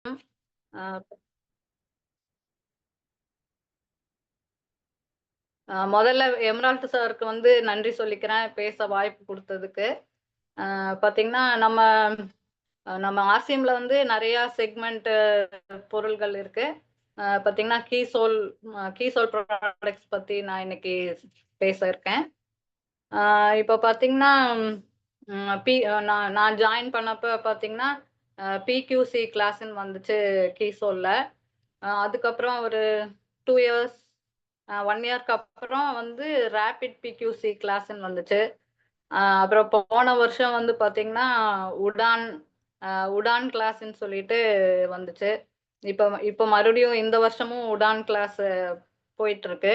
அ முதல்ல எமரால்ட் சாருக்கு வந்து நன்றி சொல்லிக்கிறேன், பேச வாய்ப்பு குடுத்ததுக்கு. பார்த்தீங்கன்னா, நம்ம ஆர்சிஎம்ல வந்து நெறையா செக்மெண்ட் பொருள்கள் இருக்கு. பார்த்தீங்கன்னா, கீசோல் ப்ராடக்ட்ஸ் பத்தி நான் இன்னைக்கு பேச இருக்கேன். அ இப்ப பார்த்தீங்கன்னா, ம் பி நான் நான் ஜாயின் பண்ணப்ப பார்த்தீங்கன்னா, பிக்யூசி கிளாஸ்ன்னு வந்துச்சு கீசோல்ல. அதுக்கப்புறம் ஒரு 2 இயர்ஸ் 1 இயர்க்கு அப்புறம் வந்து ரேபிட் பிக்யூசி கிளாஸ்ன்னு வந்துச்சு. அப்புறம் போன வருஷம் வந்து பார்த்தீங்கன்னா, உடான் உடான் கிளாஸ்ன்னு சொல்லிட்டு வந்துச்சு. இப்ப இப்ப மறுபடியும் இந்த வருஷமும் உடான் கிளாஸ் போயிட்டுருக்கு.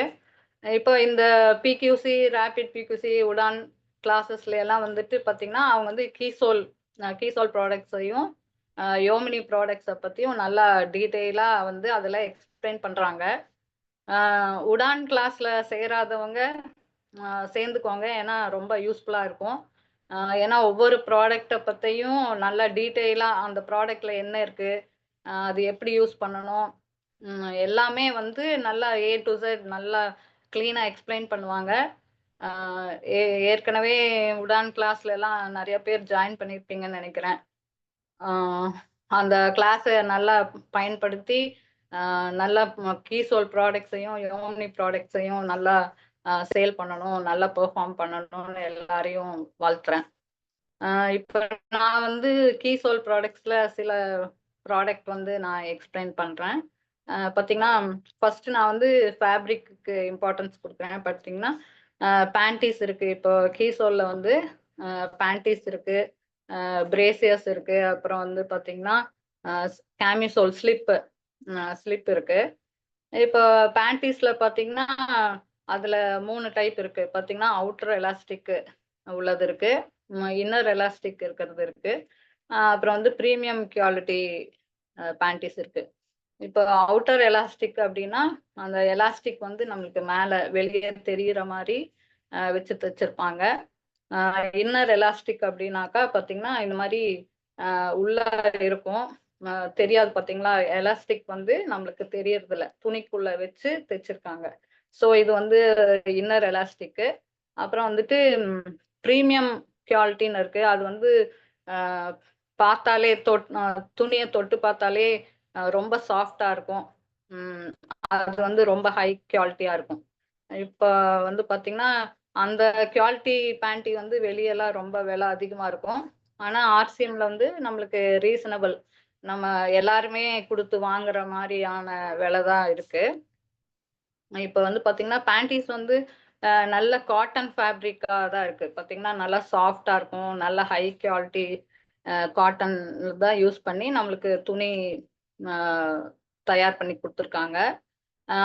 இப்போ இந்த பிக்யூசி, ரேபிட் பிக்யூசி, உடான் கிளாஸஸ்ல எல்லாம் வந்துட்டு பார்த்தீங்கன்னா, அவங்க வந்து கீசோல் ப்ராடக்ட்ஸையும், யோமினி ப்ராடக்ட்ஸ பத்தியும் நல்லா டீட்டெயிலா வந்து அதுல எக்ஸ்பிளைன் பண்றாங்க. அ உடான் கிளாஸ்ல சேராதவங்க சேர்ந்துக்கோங்க. ஏன்னா ரொம்ப யூஸ்ஃபுல்லா இருக்கும். அ ஏன்னா ஒவ்வொரு ப்ராடக்ட்ட பத்தியும் நல்லா டீட்டெயிலா அந்த ப்ராடக்ட்ல என்ன இருக்கு? அது எப்படி யூஸ் பண்ணணும்? எல்லாமே வந்து நல்லா ஏ டூ இசட் நல்லா கிளீனா எக்ஸ்பிளைன் பண்ணுவாங்க. அ ஏ ஏற்கனவே உடான் கிளாஸ்லலாம் நெறைய பேர் ஜாயின் பண்ணியிருப்பீங்கன்னு நெனைக்கிறேன். ஆ அந்த கிளாஸ நல்லா பயன்படுத்தி, நல்லா கீசோல் ப்ராடக்ட்ஸையும், யோமினி ப்ராடக்ட்ஸையும் நல்லா சேல் பண்ணணும், நல்லா பெர்ஃபார்ம் பண்ணணும்னு எல்லாரையும் வாழ்த்துறேன். அ இப்ப நான் வந்து கீசோல் ப்ராடக்ட்ஸ்ல சில ப்ராடக்ட் வந்து நான் எக்ஸ்பிளைன் பண்றேன். பார்த்தீங்கன்னா, ஃபர்ஸ்ட் நான் வந்து ஃபேப்ரிக்குக்கு இம்பார்ட்டன்ஸ் குடுக்குறேன். பார்த்தீங்கன்னா, பேண்டீஸ் இருக்கு. இப்போ கீசோல்ல வந்து பேண்டீஸ் இருக்கு. பிரேசியர்ஸ் இருக்கு. அப்புறம் வந்து பார்த்தீங்கன்னா, அ கேமிசோல் ஸ்லிப் இருக்கு. இப்போ பேண்டீஸ்ல பார்த்தீங்கன்னா, அதுல 3 டைப் இருக்கு. பார்த்தீங்கன்னா, அவுட்டர் எலாஸ்டிக் உள்ளது இருக்கு. இன்னர் எலாஸ்டிக் இருக்கிறது இருக்கு. அப்புறம் வந்து பிரீமியம் குவாலிட்டி பேண்டீஸ் இருக்கு. இப்போ அவுட்டர் எலாஸ்டிக் அப்டின்னா, அந்த எலாஸ்டிக் வந்து நம்மளுக்கு மேல வெளிய தெரியிற மாரி வச்சு தச்சிருப்பாங்க. இன்னர் எலாஸ்டிக் அப்டின்னாக்கா பார்த்தீங்கன்னா, இந்த மாரி உள்ள இருக்கும். அ தெரியாது பார்த்தீங்களா? எலாஸ்டிக் வந்து நம்மளுக்கு தெரியறதில்ல. துணிக்குள்ள வச்சு தச்சிருக்காங்க. ஸோ இது வந்து இன்னர் எலாஸ்டிக்கு. அப்புறம் வந்துட்டு பிரீமியம் குவாலிட்டின்னு இருக்கு. அது வந்து அ பார்த்தாலே துணிய தொட்டு பார்த்தாலே ரொம்ப சாஃப்ட்டா இருக்கும். ம் அது வந்து ரொம்ப ஹை குவாலிட்டியா இருக்கும். இப்ப வந்து பார்த்தீங்கன்னா, அந்த குவாலிட்டி பேண்டி வந்து வெளியலாம் ரொம்ப விலை அதிகமா இருக்கும். ஆனா, ஆர்சிஎம்ல வந்து நம்மளுக்கு ரீசனபிள். நம்ம எல்லாருமே குடுத்து வாங்குற மாரியான விலை தான் இருக்கு. இப்ப வந்து பார்த்தீங்கன்னா, பேண்டீஸ் வந்து நல்ல காட்டன் ஃபேப்ரிக்கா தான் இருக்கு. பார்த்தீங்கன்னா, நல்லா சாஃப்ட்டா இருக்கும். நல்ல ஹை குவாலிட்டி காட்டன் தான் யூஸ் பண்ணி நம்மளுக்கு துணி அ தயார் பண்ணி குடுத்துருக்காங்க.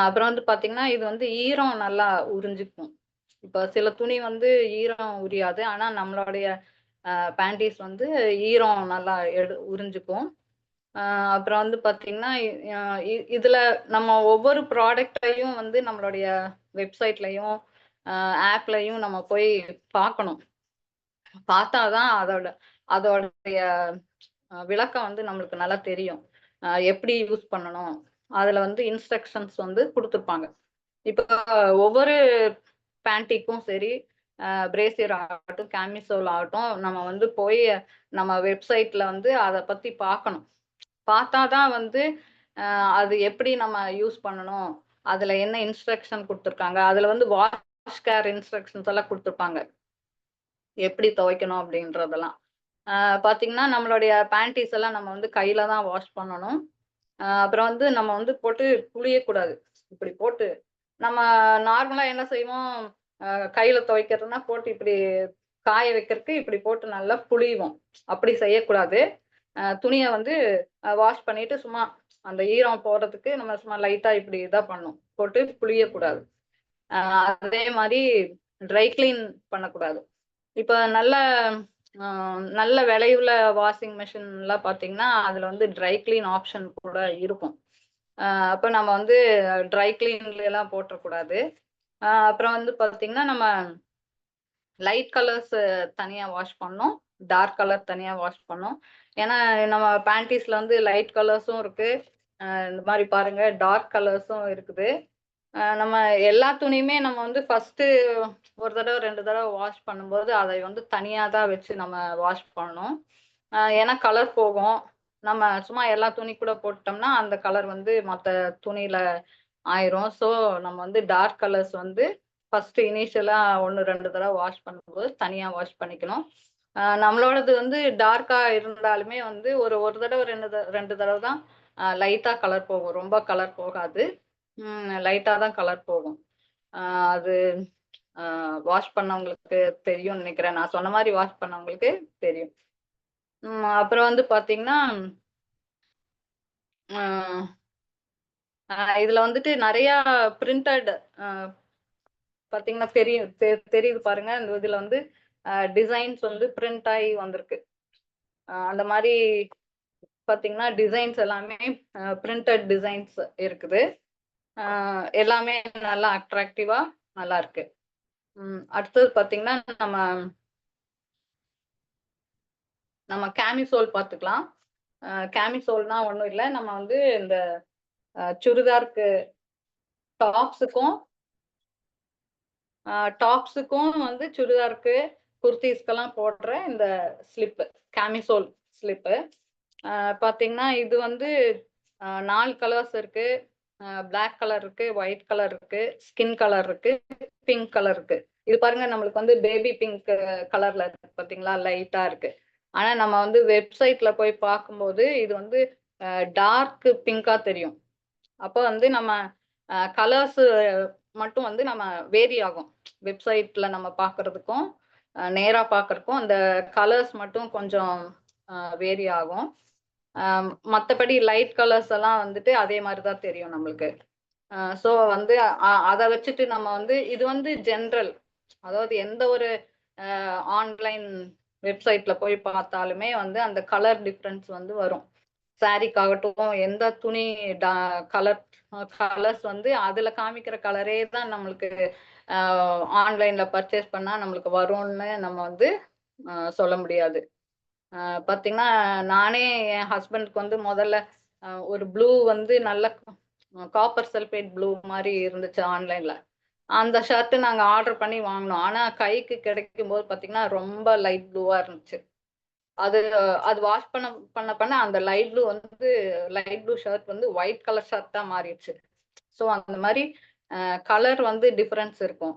அப்புறம் வந்து பார்த்தீங்கன்னா, இது வந்து ஈரம் நல்லா உறிஞ்சிக்கும். இப்ப சில துணி வந்து ஈரம் உரியாது. ஆனா, நம்மளுடைய பேண்டீஸ் வந்து ஈரம் நல்லா உறிஞ்சுக்கும். அ அப்புறம் வந்து பார்த்தீங்கன்னா, அ இதுல நம்ம ஒவ்வொரு ப்ராடக்ட்டையும் வந்து நம்மளுடைய வெப்சைட்லயும், அ ஆப்லயும் நம்ம போய் பார்க்கணும். பார்த்தா தான் அதோடைய விளக்கம் வந்து நம்மளுக்கு நல்லா தெரியும். எப்படி யூஸ் பண்ணணும்? அதுல வந்து இன்ஸ்ட்ரக்ஷன்ஸ் வந்து குடுத்துருப்பாங்க. இப்ப ஒவ்வொரு பேண்டிக்கும் சரி, பிரேசியர் ஆகட்டும், கேமிசோல் ஆகட்டும், நம்ம வந்து போய் நம்ம வெப்சைட்ல வந்து அத பத்தி பார்க்கணும். பார்த்தா தான் வந்து அது எப்படி நம்ம யூஸ் பண்ணணும்? அதுல என்ன இன்ஸ்ட்ரக்ஷன் குடுத்துருக்காங்க? அதுல வந்து வாஷ் கேர் இன்ஸ்ட்ரக்ஷன்ஸ் எல்லாம் குடுத்துருப்பாங்க. எப்படி துவைக்கணும் அப்படின்றதெல்லாம். அ பார்த்தீங்கன்னா, நம்மளுடைய பேண்டீஸ் எல்லாம் நம்ம வந்து கையில தான் வாஷ் பண்ணணும். அப்புறம் வந்து நம்ம வந்து போட்டு புழியக்கூடாது. இப்படி போட்டு நம்ம நார்மலா என்ன செய்வோம், அ கையில துவைக்கிறதுன்னா போட்டு இப்படி காய வைக்கிறதுக்கு இப்படி போட்டு நல்லா புழிவோம். அப்படி செய்யக்கூடாது. துணிய வந்து வாஷ் பண்ணிட்டு சும்மா அந்த ஈரம் போறதுக்கு நம்ம சும்மா லைட்டா இப்படி தான் பண்ணணும். போட்டு புழியக்கூடாது. அ அதே மாரி ட்ரை கிளீன் பண்ணக்கூடாது. இப்ப அ நல்ல விலையுள்ள வாஷிங் மெஷின்லாம் பார்த்தீங்கன்னா, அதுல வந்து ட்ரை கிளீன் ஆப்ஷன் கூட இருக்கும். அ அப்ப நம்ம வந்து ட்ரை கிளீன்லலாம் போட்றக்கூடாது. அப்புறம் வந்து பார்த்தீங்கன்னா, நம்ம லைட் கலர்ஸ் தனியா வாஷ் பண்ணணும். டார்க் கலர் தனியா வாஷ் பண்ணணும். ஏன்னா நம்ம பேண்டீஸ்ல வந்து லைட் கலர்ஸும் இருக்கு, இந்த மாதிரி பாருங்க டார்க் கலர்ஸும் இருக்குது. நம்ம எல்லா துணியுமே நம்ம வந்து ஃபர்ஸ்ட் ஒரு தடவை 2 தடவை வாஷ் பண்ணும்போது அதை வந்து தனியா தான் வச்சு நம்ம வாஷ் பண்ணணும். ஏன்னா கலர் போகும். நம்ம சும்மா எல்லா துணி கூட போட்டோம்னா அந்த கலர் வந்து மத்த துணியில ஆயிரும். ஸோ நம்ம வந்து டார்க் கலர்ஸ் வந்து ஃபர்ஸ்ட் இனிஷியலா 1, 2 தடவை வாஷ் பண்ணும்போது தனியா வாஷ் பண்ணிக்கணும். நம்மளோடது வந்து டார்க்கா இருந்தாலுமே வந்து ஒரு தடவை 2 தடவை தான் லைட்டா கலர் போகும். ரொம்ப கலர் போகாது. லைட்டா தான் கலர் போகும். அது வாஷ் பண்ணவங்களுக்கு தெரியும்னு நினைக்கிறேன். நான் சொன்ன மாதிரி வாஷ் பண்ணவங்களுக்கு தெரியும். அப்புறம் வந்து பாத்தீங்கன்னா, இதுல வந்துட்டு நிறைய பிரிண்டட் பாத்தீங்கன்னா தெரியும், தெரியுது பாருங்க. இந்த இதுல வந்து டிசைன்ஸ் வந்து பிரிண்ட் ஆகி வந்திருக்கு. அந்த மாதிரி பாத்தீங்கன்னா டிசைன்ஸ் எல்லாமே பிரிண்டட் டிசைன்ஸ் இருக்குது. எல்லாமே நல்லா அட்ராக்டிவா நல்லா இருக்கு. அடுத்தது பாத்தீங்கன்னா நம்ம கேமிசோல் பார்த்துக்கலாம். கேமிசோல்னா ஒன்றும் இல்லை, நம்ம வந்து இந்த சுடிதாருக்கு டாப்ஸுக்கும் வந்து சுடிதாருக்கு குர்த்திஸ்க்கெல்லாம் போடுற இந்த ஸ்லிப்பு, கேமிசோல் ஸ்லிப்பு. பார்த்தீங்கன்னா இது வந்து 4 கலர்ஸ் இருக்கு. பிளாக் கலர் இருக்கு, ஒயிட் கலர் இருக்கு, ஸ்கின் கலர் இருக்கு, பிங்க் கலர் இருக்கு. இது பாருங்க நம்மளுக்கு வந்து பேபி பிங்க் கலர்ல இருக்கு பார்த்தீங்களா, லைட்டா இருக்கு. ஆனா நம்ம வந்து வெப்சைட்ல போய் பார்க்கும்போது இது வந்து டார்க் பிங்கா தெரியும். அப்போ வந்து நம்ம கலர்ஸ் மட்டும் வந்து நம்ம வேரி ஆகும். வெப்சைட்ல நம்ம பார்க்கறதுக்கும் நேரா பார்க்கறதுக்கும் அந்த கலர்ஸ் மட்டும் கொஞ்சம் வேரி ஆகும். மற்றபடி லைட் கலர்ஸ் எல்லாம் வந்துட்டு அதே மாதிரி தான் தெரியும் நம்மளுக்கு. ஸோ வந்து அதை வச்சுட்டு நம்ம வந்து இது வந்து ஜென்ரல், அதாவது எந்த ஒரு ஆன்லைன் வெப்சைட்ல போய் பார்த்தாலுமே வந்து அந்த கலர் டிஃப்ரென்ஸ் வந்து வரும். சாரிக்காகட்டும் எந்த துணி கலர்ஸ் வந்து அதுல காமிக்கிற கலரே தான் நம்மளுக்கு ஆன்லைன்ல பர்ச்சேஸ் பண்ணா நம்மளுக்கு வரும்னு நம்ம வந்து சொல்ல முடியாது. பாத்தீங்கன்னா நானே என் ஹஸ்பண்டுக்கு வந்து முதல்ல ஒரு ப்ளூ வந்து நல்ல காப்பர் சல்பேட் ப்ளூ மாதிரி இருந்துச்சு ஆன்லைன்ல. அந்த ஷர்ட் நாங்க ஆர்டர் பண்ணி வாங்கினோம். ஆனா கைக்கு கிடைக்கும் போது பாத்தீங்கன்னா ரொம்ப லைட் ப்ளூவா இருந்துச்சு. அது அது வாஷ் பண்ண பண்ண பண்ண அந்த லைட் ப்ளூ ஷர்ட் வந்து ஒயிட் கலர் ஷர்ட்டா மாறிடுச்சு. ஸோ அந்த மாதிரி கலர் வந்து டிஃபரன்ஸ் இருக்கும்.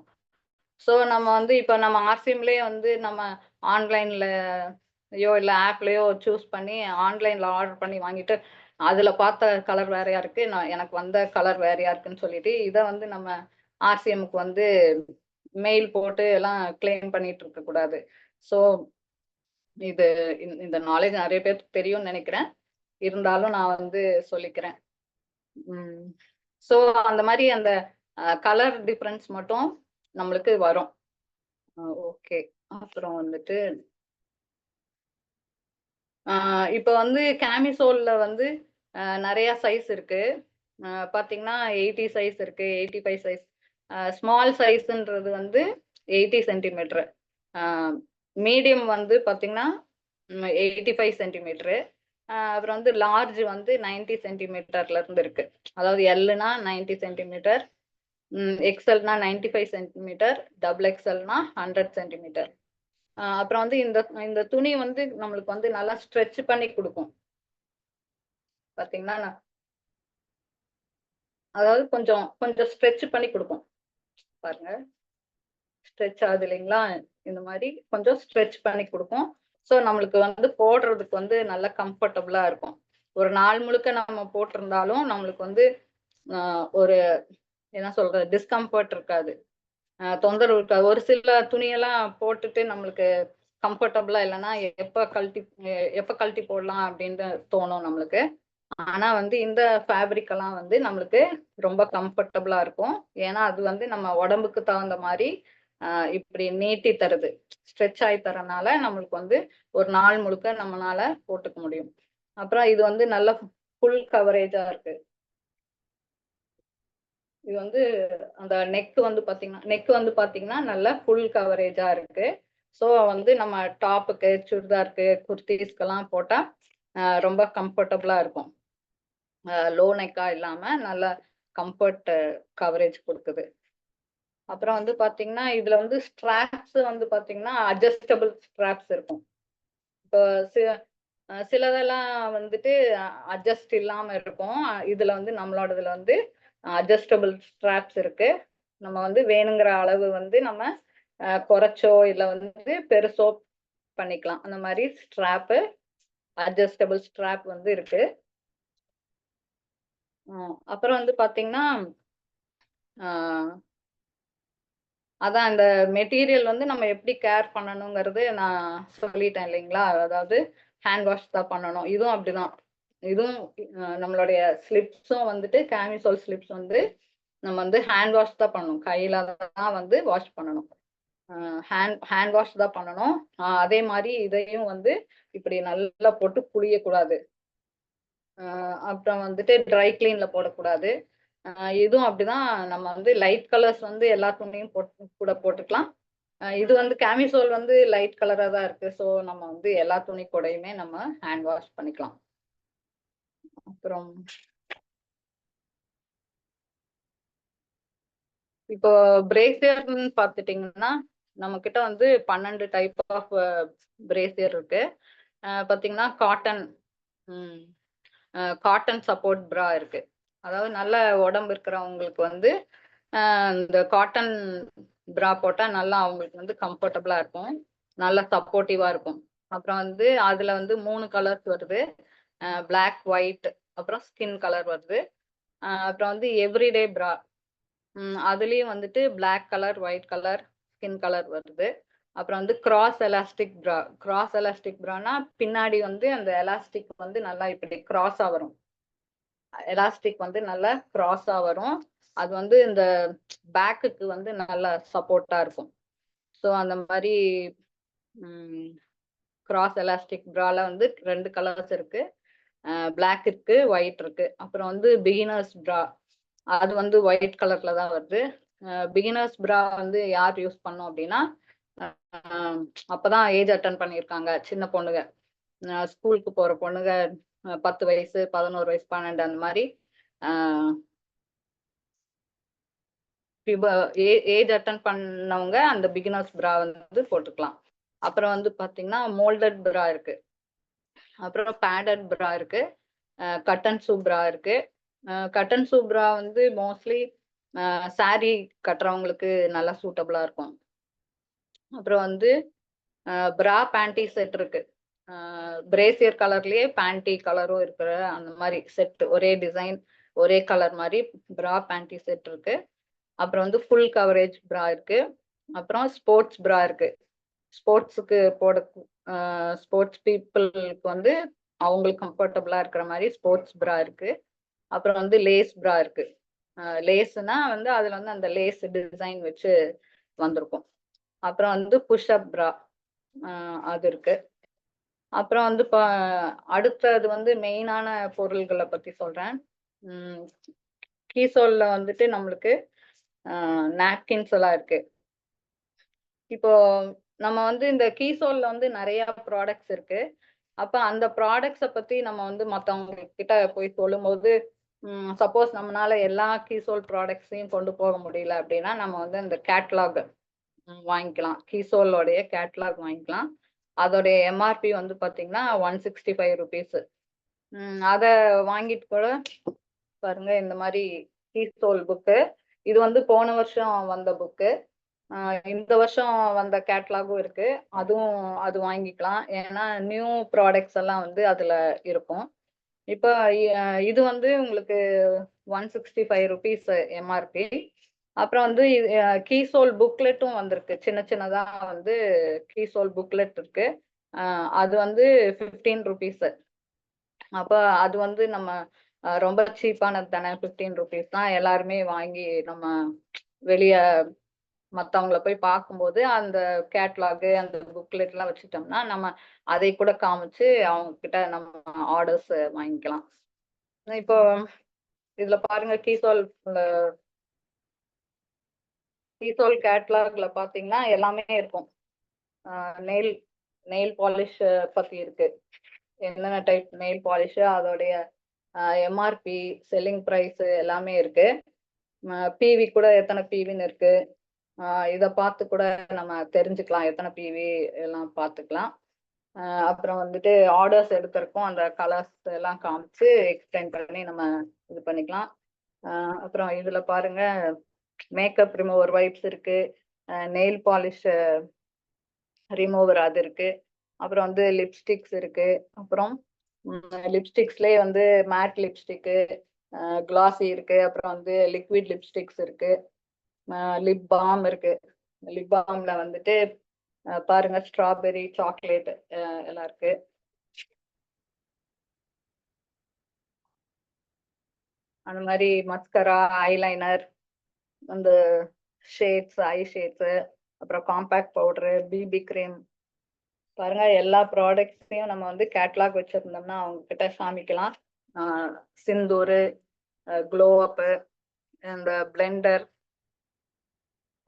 ஸோ நம்ம வந்து இப்போ நம்ம ஆர்சிஎம்லேயே வந்து நம்ம ஆன்லைன்லயோ இல்லை ஆப்லயோ சூஸ் பண்ணி ஆன்லைன்ல ஆர்டர் பண்ணி வாங்கிட்டு அதுல பார்த்த கலர் வேறையா இருக்கு, எனக்கு வந்த கலர் வேறையா இருக்குன்னு சொல்லிட்டு இதை வந்து நம்ம ஆர்சிஎம்க்கு வந்து மெயில் போட்டு எல்லாம் கிளைம் பண்ணிட்டு இருக்க கூடாது. ஸோ இது இந்த நாலேஜ் நிறைய பேருக்கு தெரியும்னு நினைக்கிறேன். இருந்தாலும் நான் வந்து சொல்லிக்கிறேன். ஸோ அந்த மாதிரி அந்த கலர் டிஃபரன்ஸ் மட்டும் நம்மளுக்கு வரும். ஓகே. அப்புறம் வந்துட்டு இப்போ வந்து கேமிசோல்ல வந்து நிறைய சைஸ் இருக்கு. பார்த்தீங்கன்னா 80 சைஸ் இருக்கு, 85 சைஸ். ஸ்மால் சைஸ்ன்றது வந்து 80 சென்டிமீட்டர். மீடியம் வந்து பார்த்தீங்கன்னா 85 சென்டிமீட்டரு. அப்புறம் வந்து லார்ஜ் வந்து 90 சென்டிமீட்டர்ல இருந்து இருக்கு. அதாவது எல்னா 90 சென்டிமீட்டர், எக்ஸ்எல்னா 95 சென்டிமீட்டர், டபுள் எக்ஸ்எல்னா 100 சென்டிமீட்டர். அப்புறம் வந்து இந்த இந்த துணி வந்து நம்மளுக்கு வந்து நல்லா ஸ்ட்ரெச் பண்ணி கொடுக்கும். பாத்தீங்கன்னா அதாவது கொஞ்சம் கொஞ்சம் ஸ்ட்ரெச் பண்ணி கொடுக்கும் பாருங்க. ஸ்ட்ரெச் ஆகுது இல்லைங்களா, இந்த மாதிரி கொஞ்சம் ஸ்ட்ரெச் பண்ணி கொடுக்கும். ஸோ நம்மளுக்கு வந்து போடுறதுக்கு வந்து நல்ல கம்ஃபர்டபுளா இருக்கும். ஒரு நாள் முழுக்க நம்ம போட்டிருந்தாலும் நம்மளுக்கு வந்து ஒரு என்ன சொல்றது டிஸ்கம்ஃபர்ட் இருக்காது, தொந்தரவு இருக்காது. ஒரு சில துணியெல்லாம் போட்டுட்டு நம்மளுக்கு கம்ஃபர்டபுளா இல்லைன்னா எப்ப கழட்டி போடலாம் அப்படின்னு தோணும் நம்மளுக்கு. ஆனா வந்து இந்த ஃபேப்ரிக் எல்லாம் வந்து நம்மளுக்கு ரொம்ப கம்ஃபர்டபுளா இருக்கும். ஏன்னா அது வந்து நம்ம உடம்புக்கு தகுந்த மாதிரி இப்படி நீட்டி தருது, ஸ்ட்ரெச் ஆகி தரனால நம்மளுக்கு வந்து ஒரு நாள் முழுக்க நம்மளால போட்டுக்க முடியும். அப்புறம் இது வந்து நல்ல ஃபுல் கவரேஜா இருக்கு. இது வந்து அந்த நெக் வந்து பாத்தீங்கன்னா நல்ல ஃபுல் கவரேஜா இருக்கு. ஸோ வந்து நம்ம டாப்புக்கு சுடிதாருக்கு குர்த்திஸ்க்கெல்லாம் போட்டா ரொம்ப கம்ஃபர்டபுளா இருக்கும். லோ நெக்கா இல்லாம நல்ல கம்ஃபர்ட் கவரேஜ் குடுக்குது. அப்புறம் வந்து பார்த்தீங்கன்னா, இதுல வந்து ஸ்ட்ராப்ஸ் வந்து பார்த்தீங்கன்னா, அட்ஜஸ்டபிள் ஸ்ட்ராப்ஸ் இருக்கும். இப்போ சி சிலதெல்லாம் வந்துட்டு அட்ஜஸ்ட் இல்லாம இருக்கும். இதுல வந்து நம்மளோடதுல வந்து அட்ஜஸ்டபிள் ஸ்ட்ராப்ஸ் இருக்கு. நம்ம வந்து வேணுங்கிற அளவு வந்து நம்ம குறைச்சோ, இல்ல வந்து பெருசோ பண்ணிக்கலாம். அந்த மாரி ஸ்ட்ராப்பு, அட்ஜஸ்டபிள் ஸ்ட்ராப் வந்து இருக்கு. அப்புறம் வந்து பார்த்தீங்கன்னா, ஆ அதான் இந்த மெட்டீரியல் வந்து நம்ம எப்படி கேர் பண்ணணுங்கிறது நான் சொல்லிட்டேன் இல்லைங்களா? அதாவது ஹேண்ட் வாஷ் தான் பண்ணணும். இதுவும் அப்படிதான். இதுவும் நம்மளுடைய ஸ்லிப்ஸும் வந்துட்டு கேமிசோல் ஸ்லிப்ஸ் வந்து நம்ம வந்து ஹேண்ட் வாஷ் தான் பண்ணணும். கையில தான் வந்து வாஷ் பண்ணணும். ஹேண்ட் வாஷ் தான் பண்ணணும். அதே மாரி இதையும் வந்து இப்படி நல்லா போட்டு புளியக்கூடாது. அப்புறம் வந்துட்டு ட்ரை கிளீன்ல போடக்கூடாது. இதுவும் அப்படிதான். நம்ம வந்து லைட் கலர்ஸ் வந்து எல்லா துணியும் கூட போட்டுக்கலாம். இது வந்து கேமிசோல் வந்து லைட் கலரா தான் இருக்கு. ஸோ நம்ம வந்து எல்லா துணி கூடயுமே நம்ம ஹேண்ட் வாஷ் பண்ணிக்கலாம். அப்புறம் இப்போ பிரேசியர்ன்னு பார்த்துட்டீங்கன்னா, நம்மகிட்ட வந்து 12 டைப் ஆஃப் பிரேசியர் இருக்கு. பார்த்தீங்கன்னா காட்டன் ம். காட்டன் சப்போர்ட் ப்ரா இருக்கு. அதாவது நல்ல உடம்பு இருக்கிறவங்களுக்கு வந்து இந்த காட்டன் ப்ரா போட்டா நல்லா அவங்களுக்கு வந்து கம்ஃபர்டபுளா இருக்கும். நல்லா சப்போர்ட்டிவா இருக்கும். அப்புறம் வந்து அதுல வந்து 3 கலர்ஸ் வருது. பிளாக், ஒயிட் அப்புறம் ஸ்கின் கலர் வருது. அப்புறம் வந்து எவ்ரிடே ப்ரா. அதுலயும் வந்துட்டு black colour, white colour, skin colour வருது. அப்புறம் வந்து cross elastic bra. Cross elastic ப்ரானா பின்னாடி வந்து அந்த எலாஸ்டிக் வந்து நல்லா இப்படி கிராஸா வரும். எலாஸ்டிக் வந்து நல்லா கிராஸா வரும். அது வந்து இந்த பேக்குக்கு வந்து நல்லா சப்போர்ட்டா இருக்கும். ஸோ அந்த மாரி ம் கிராஸ் எலாஸ்டிக் ப்ரால வந்து 2 கலர்ஸ் இருக்கு. பிளாக் இருக்கு, ஒயிட் இருக்கு. அப்புறம் வந்து பிகினர்ஸ் ப்ரா. அது வந்து ஒயிட் கலர்ல தான் வருது. பிகினர்ஸ் ப்ரா வந்து யார் யூஸ் பண்ணணும் அப்டின்னா, அ அப்பதான் ஏஜ் அட்டெண்ட் பண்ணியிருக்காங்க சின்ன பொண்ணுங்க. ஸ்கூலுக்கு போற பொண்ணுங்க 10 வயசு, 11 வயசு, 12 அந்த மாரி அ பிப ஏ ஏஜ் அட்டெண்ட் பண்ணவங்க அந்த பிகினர்ஸ் ப்ரா வந்து போட்டுக்கலாம். அப்புறம் வந்து பார்த்தீங்கன்னா, மோல்டட் ப்ரா இருக்கு. அப்புறம் பேடட் ப்ரா இருக்கு. கட்டன் ஷூ ப்ரா இருக்கு. கட்டன் ஷூ ப்ரா வந்து மோஸ்ட்லி சாரி கட்டுறவங்களுக்கு நல்லா சூட்டபிளா இருக்கும். அப்புறம் வந்து ப்ரா பேண்டி செட் இருக்கு. அ பிரேசியர் கலர்லயே பேண்டி கலரும் இருக்கிற அந்த மாரி செட் ஒரே டிசைன், ஒரே கலர் மாரி ப்ரா பேண்டி செட் இருக்கு. அப்புறம் வந்து ஃபுல் கவரேஜ் ப்ரா இருக்கு. அப்புறம் ஸ்போர்ட்ஸ் ப்ரா இருக்கு. ஸ்போர்ட்ஸுக்கு போட அ ஸ்போர்ட்ஸ் பீப்பிள்க்கு வந்து அவங்களுக்கு கம்ஃபர்டபுளா இருக்கிற மாரி ஸ்போர்ட்ஸ் ப்ரா இருக்கு. அப்புறம் வந்து லேஸ் ப்ரா இருக்கு. லேஸ்னா வந்து அதுல வந்து அந்த லேஸ் டிசைன் வச்சு வந்திருக்கும். அப்புறம் வந்து புஷ் அப் ப்ரா அ அது இருக்கு. அப்புறம் வந்து அடுத்தது வந்து மெயினான பொருள்கள பத்தி சொல்றேன். ம் கீசோல்ல வந்துட்டு நம்மளுக்கு நாப்கின்ஸ் எல்லாம் இருக்கு. இப்போ நம்ம வந்து இந்த கீசோல்ல வந்து நெறைய ப்ராடக்ட்ஸ் இருக்கு. அப்ப அந்த ப்ராடக்ட்ஸ பத்தி நம்ம வந்து மத்தவங்க கிட்ட போய் சொல்லும்போது, சப்போஸ் நம்மனால எல்லா கீசோல் ப்ராடக்ட்ஸையும் கொண்டு போக முடியல அப்டின்னா, நம்ம வந்து அந்த கேட்டலாக் வாங்கிக்கலாம். கீசோலோடைய கேட்டலாக் வாங்கிக்கலாம். அதோடைய எம்ஆர்பி வந்து பார்த்தீங்கன்னா, ₹165. அத வாங்கிட்டு கூட பாருங்க இந்த மாரி கீசோல் புக்கு. இது வந்து போன வருஷம் வந்த புக்கு. இந்த வருஷம் வந்த கேட்டலாகும் இருக்கு. அது வாங்கிக்கலாம். ஏன்னா நியூ ப்ராடக்ட்ஸ் எல்லாம் வந்து அதுல இருக்கும். இப்ப இது வந்து உங்களுக்கு ₹165 எம்ஆர்பி. அப்புறம் வந்து கீசோல் புக்லெட்டும் வந்திருக்கு. சின்ன சின்னதா வந்து கீசோல் புக்லெட் இருக்கு. அ அது வந்து ₹15. அப்ப அது வந்து நம்ம ரொம்ப சீப்பானது தானே ₹15 தான். எல்லாருமே வாங்கி நம்ம வெளிய மத்தவங்கள போய் பார்க்கும்போது, அந்த கேட்டலாகு, அந்த புக்லெட்லாம் வச்சுட்டோம்னா, நம்ம அதை கூட காமிச்சு அவங்க கிட்ட நம்ம ஆர்டர்ஸ் வாங்கிக்கலாம். இப்போ இதுல பாருங்க கீசோல் கேட்டலாக்ல பார்த்தீங்கன்னா, எல்லாமே இருக்கும். நெயில் நெயில் பாலிஷ் பத்தி இருக்கு. என்னென்ன டைப் நெயில் பாலிஷ், அதோடைய எம்ஆர்பி, செல்லிங் பிரைஸ் எல்லாமே இருக்கு. பிவி கூட எத்தனை பிவின்னு இருக்கு. இத பார்த்து கூட நம்ம தெரிஞ்சுக்கலாம். எத்தனை பிவி எல்லாம் பார்த்துக்கலாம். அப்புறம் வந்துட்டு ஆர்டர்ஸ் எடுக்கிறதுக்கும் அந்த கலர்ஸ் எல்லாம் காமிச்சு எக்ஸ்பிளைன் பண்ணி நம்ம இது பண்ணிக்கலாம். அப்புறம் இதுல பாருங்க, மேக்கப் ரிமூவர் வைப்ஸ் இருக்கு, நெயில் பாலிஷ் ரிமூவர் அது இருக்கு, அப்புறம் வந்து லிப்ஸ்டிக்ஸ் இருக்கு. அப்புறம் லிப்ஸ்டிக்ஸ்லயே வந்து மேட் லிப்ஸ்டிக்கு, கிளாசி இருக்கு, அப்புறம் வந்து லிக்விட் லிப்ஸ்டிக்ஸ் இருக்கு, லிப் பாம் இருக்கு. லிப் பாம்ல வந்துட்டு பாருங்க, ஸ்ட்ராபெரி, சாக்லேட் எல்லாம் இருக்கு. அந்த மாதிரி மஸ்கரா, ஐலைனர், அந்த ஷேட்ஸ், ஐ ஷேட்ஸ், அப்புறம் காம்பேக்ட் பவுடரு, பிபி கிரீம். பாருங்க, எல்லா ப்ராடக்ட்ஸையும் நம்ம வந்து கேட்லாக் வச்சிருந்தோம்னா அவங்க கிட்ட காமிக்கலாம். சிந்தூரு, க்ளோ அப்பு, இந்த பிளெண்டர்,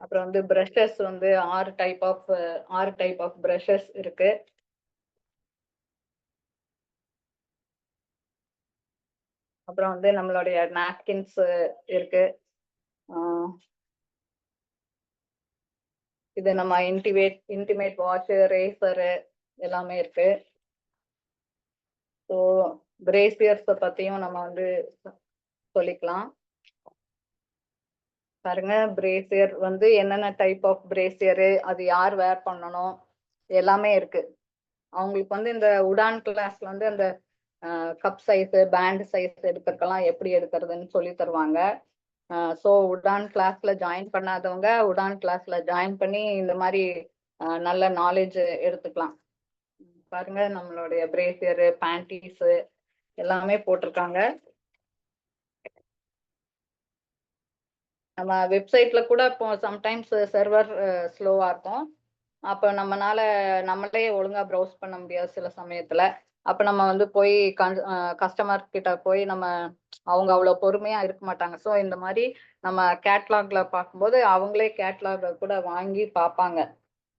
அப்புறம் வந்து பிரஷஸ் வந்து 6 டைப் ஆஃப் பிரஷஸ் இருக்கு. அப்புறம் வந்து நம்மளுடைய நாப்கின்ஸ் இருக்கு. இது நம்ம இன்டிமேட் வாஷ், ரேசரு எல்லாமே இருக்கு. ஸோ பிரேசியர்ஸை பத்தியும் நம்ம வந்து சொல்லிக்கலாம். பாருங்க, பிரேசியர் வந்து என்னென்ன டைப் ஆஃப் பிரேசியரு, அது யார் வேர் பண்ணணும், எல்லாமே இருக்கு. அவங்களுக்கு வந்து இந்த உடான் கிளாஸ்ல வந்து அந்த கப் சைஸ், பேண்ட் சைஸ் எடுக்கிறதுக்கெல்லாம் எப்படி எடுக்கிறதுன்னு சொல்லி தருவாங்க. ஸோ உடான் கிளாஸ்ல ஜாயின் பண்ணாதவங்க உடான் கிளாஸ்ல ஜாயின் பண்ணி இந்த மாதிரி நல்ல நாலேஜ் எடுத்துக்கலாம். பாருங்க, நம்மளுடைய பிரேசியரு, பேண்டீஸ் எல்லாமே போட்டிருக்காங்க. நம்ம வெப்சைட்ல கூட இப்போ சம்டைம்ஸ் சர்வர் ஸ்லோவா இருக்கும். அப்போ நம்மளே ஒழுங்கா ப்ரௌஸ் பண்ண முடியாது சில சமயத்துல. அப்ப நம்ம வந்து போய் கஸ்டமர் கிட்ட போய் அவங்க அவ்வளவு பொறுமையா இருக்க மாட்டாங்க. ஸோ இந்த மாதிரி நம்ம கேட்லாக்ல பார்க்கும்போது அவங்களே கேட்லாக் கூட வாங்கி பார்ப்பாங்க.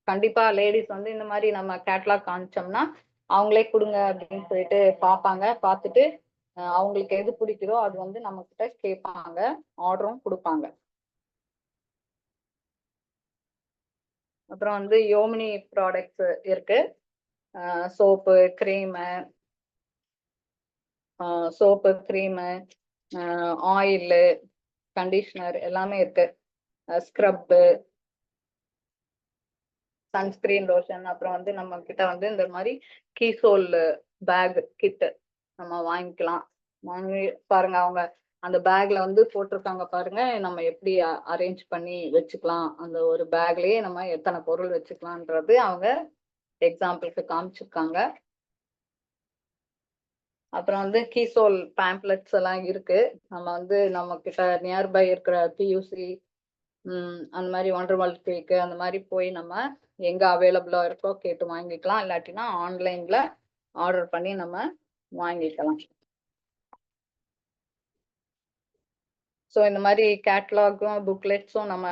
கண்டிப்பா லேடிஸ் வந்து இந்த மாதிரி நம்ம கேட்லாக் காமிச்சோம்னா அவங்களே கொடுங்க அப்படின்னு சொல்லிட்டு பார்ப்பாங்க. பார்த்துட்டு அவங்களுக்கு எது பிடிக்குதோ அது வந்து நம்ம கிட்ட கேட்பாங்க, ஆர்டரும் கொடுப்பாங்க. அப்புறம் வந்து யோமினி ப்ராடக்ட்ஸ் இருக்கு. சோப்பு, கிரீமு, ஆயிலு, கண்டிஷனர் எல்லாமே இருக்கு. Scrub, sunscreen, lotion. அப்புறம் வந்து நம்ம கிட்ட வந்து இந்த மாதிரி கீசோல் பேக் கிட் நம்ம வாங்கிக்கலாம். வாங்கி பாருங்க, அவங்க அந்த பேக்ல வந்து போட்டிருக்காங்க பாருங்க, நம்ம எப்படி அரேஞ்ச் பண்ணி வச்சுக்கலாம். அந்த ஒரு பேக்லயே நம்ம எத்தனை பொருள் வச்சுக்கலான்றது அவங்க எக்ஸாம்பிளுக்கு காமிச்சிருக்காங்க. அப்புறம் வந்து கீசோல் பேம்ப்ளெட்ஸ் எல்லாம் இருக்கு. நம்ம வந்து நம்ம கிட்ட நியர்பை இருக்கிற பியூசி, அந்த மாதிரி ஒண்டர்வால் கேக்கு, அந்த மாதிரி போய் நம்ம எங்க அவைலபிளா இருக்கோ கேட்டு வாங்கிக்கலாம். இல்லாட்டினா ஆன்லைன்ல ஆர்டர் பண்ணி நம்ம வாங்கிக்கலாம். ஸோ இந்த மாதிரி கேட்லாகும் புக்லெட்ஸும் நம்ம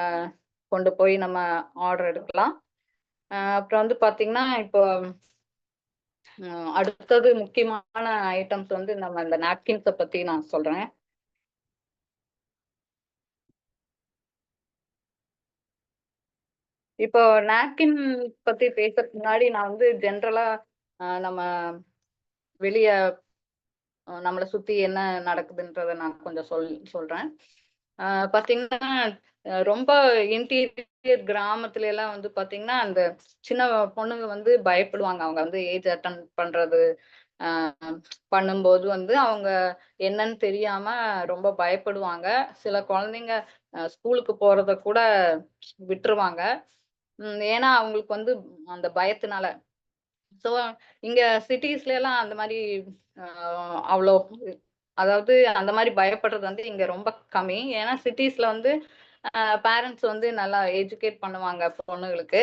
கொண்டு போய் நம்ம ஆர்டர் எடுக்கலாம். அப்புறம் வந்து பாத்தீங்கன்னா, இப்போ அடுத்தது முக்கியமான ஐட்டம்ஸ் வந்து நம்ம இந்த நாப்கின்ஸை பத்தி நான் சொல்றேன். இப்போ நாப்கின் பத்தி பேசுறதுக்கு முன்னாடி நான் வந்து ஜென்ரலா நம்ம வெளிய நம்மளை சுத்தி என்ன நடக்குதுன்றத நான் கொஞ்சம் சொல்றேன். பாத்தீங்கன்னா, ரொம்ப இன்டீரியர் கிராமத்துல எல்லாம் வந்து பாத்தீங்கன்னா, அந்த சின்ன பொண்ணுங்க வந்து பயப்படுவாங்க. அவங்க வந்து ஏஜ் அட்டன் பண்றது பண்ணும்போது வந்து அவங்க என்னன்னு தெரியாம ரொம்ப பயப்படுவாங்க. சில குழந்தைங்க ஸ்கூலுக்கு போறத கூட விட்டுருவாங்க. ஏன்னா அவங்களுக்கு வந்து அந்த பயத்தினால. ஸோ இங்க சிட்டிஸ்ல எல்லாம் அந்த மாதிரி அவ்வளோ, அதாவது அந்த மாதிரி பயப்படுறது வந்து இங்க ரொம்ப கம்மி. ஏன்னா சிட்டிஸ்ல வந்து பேரண்ட்ஸ் வந்து நல்லா எஜுகேட் பண்ணுவாங்க பொண்ணுங்களுக்கு.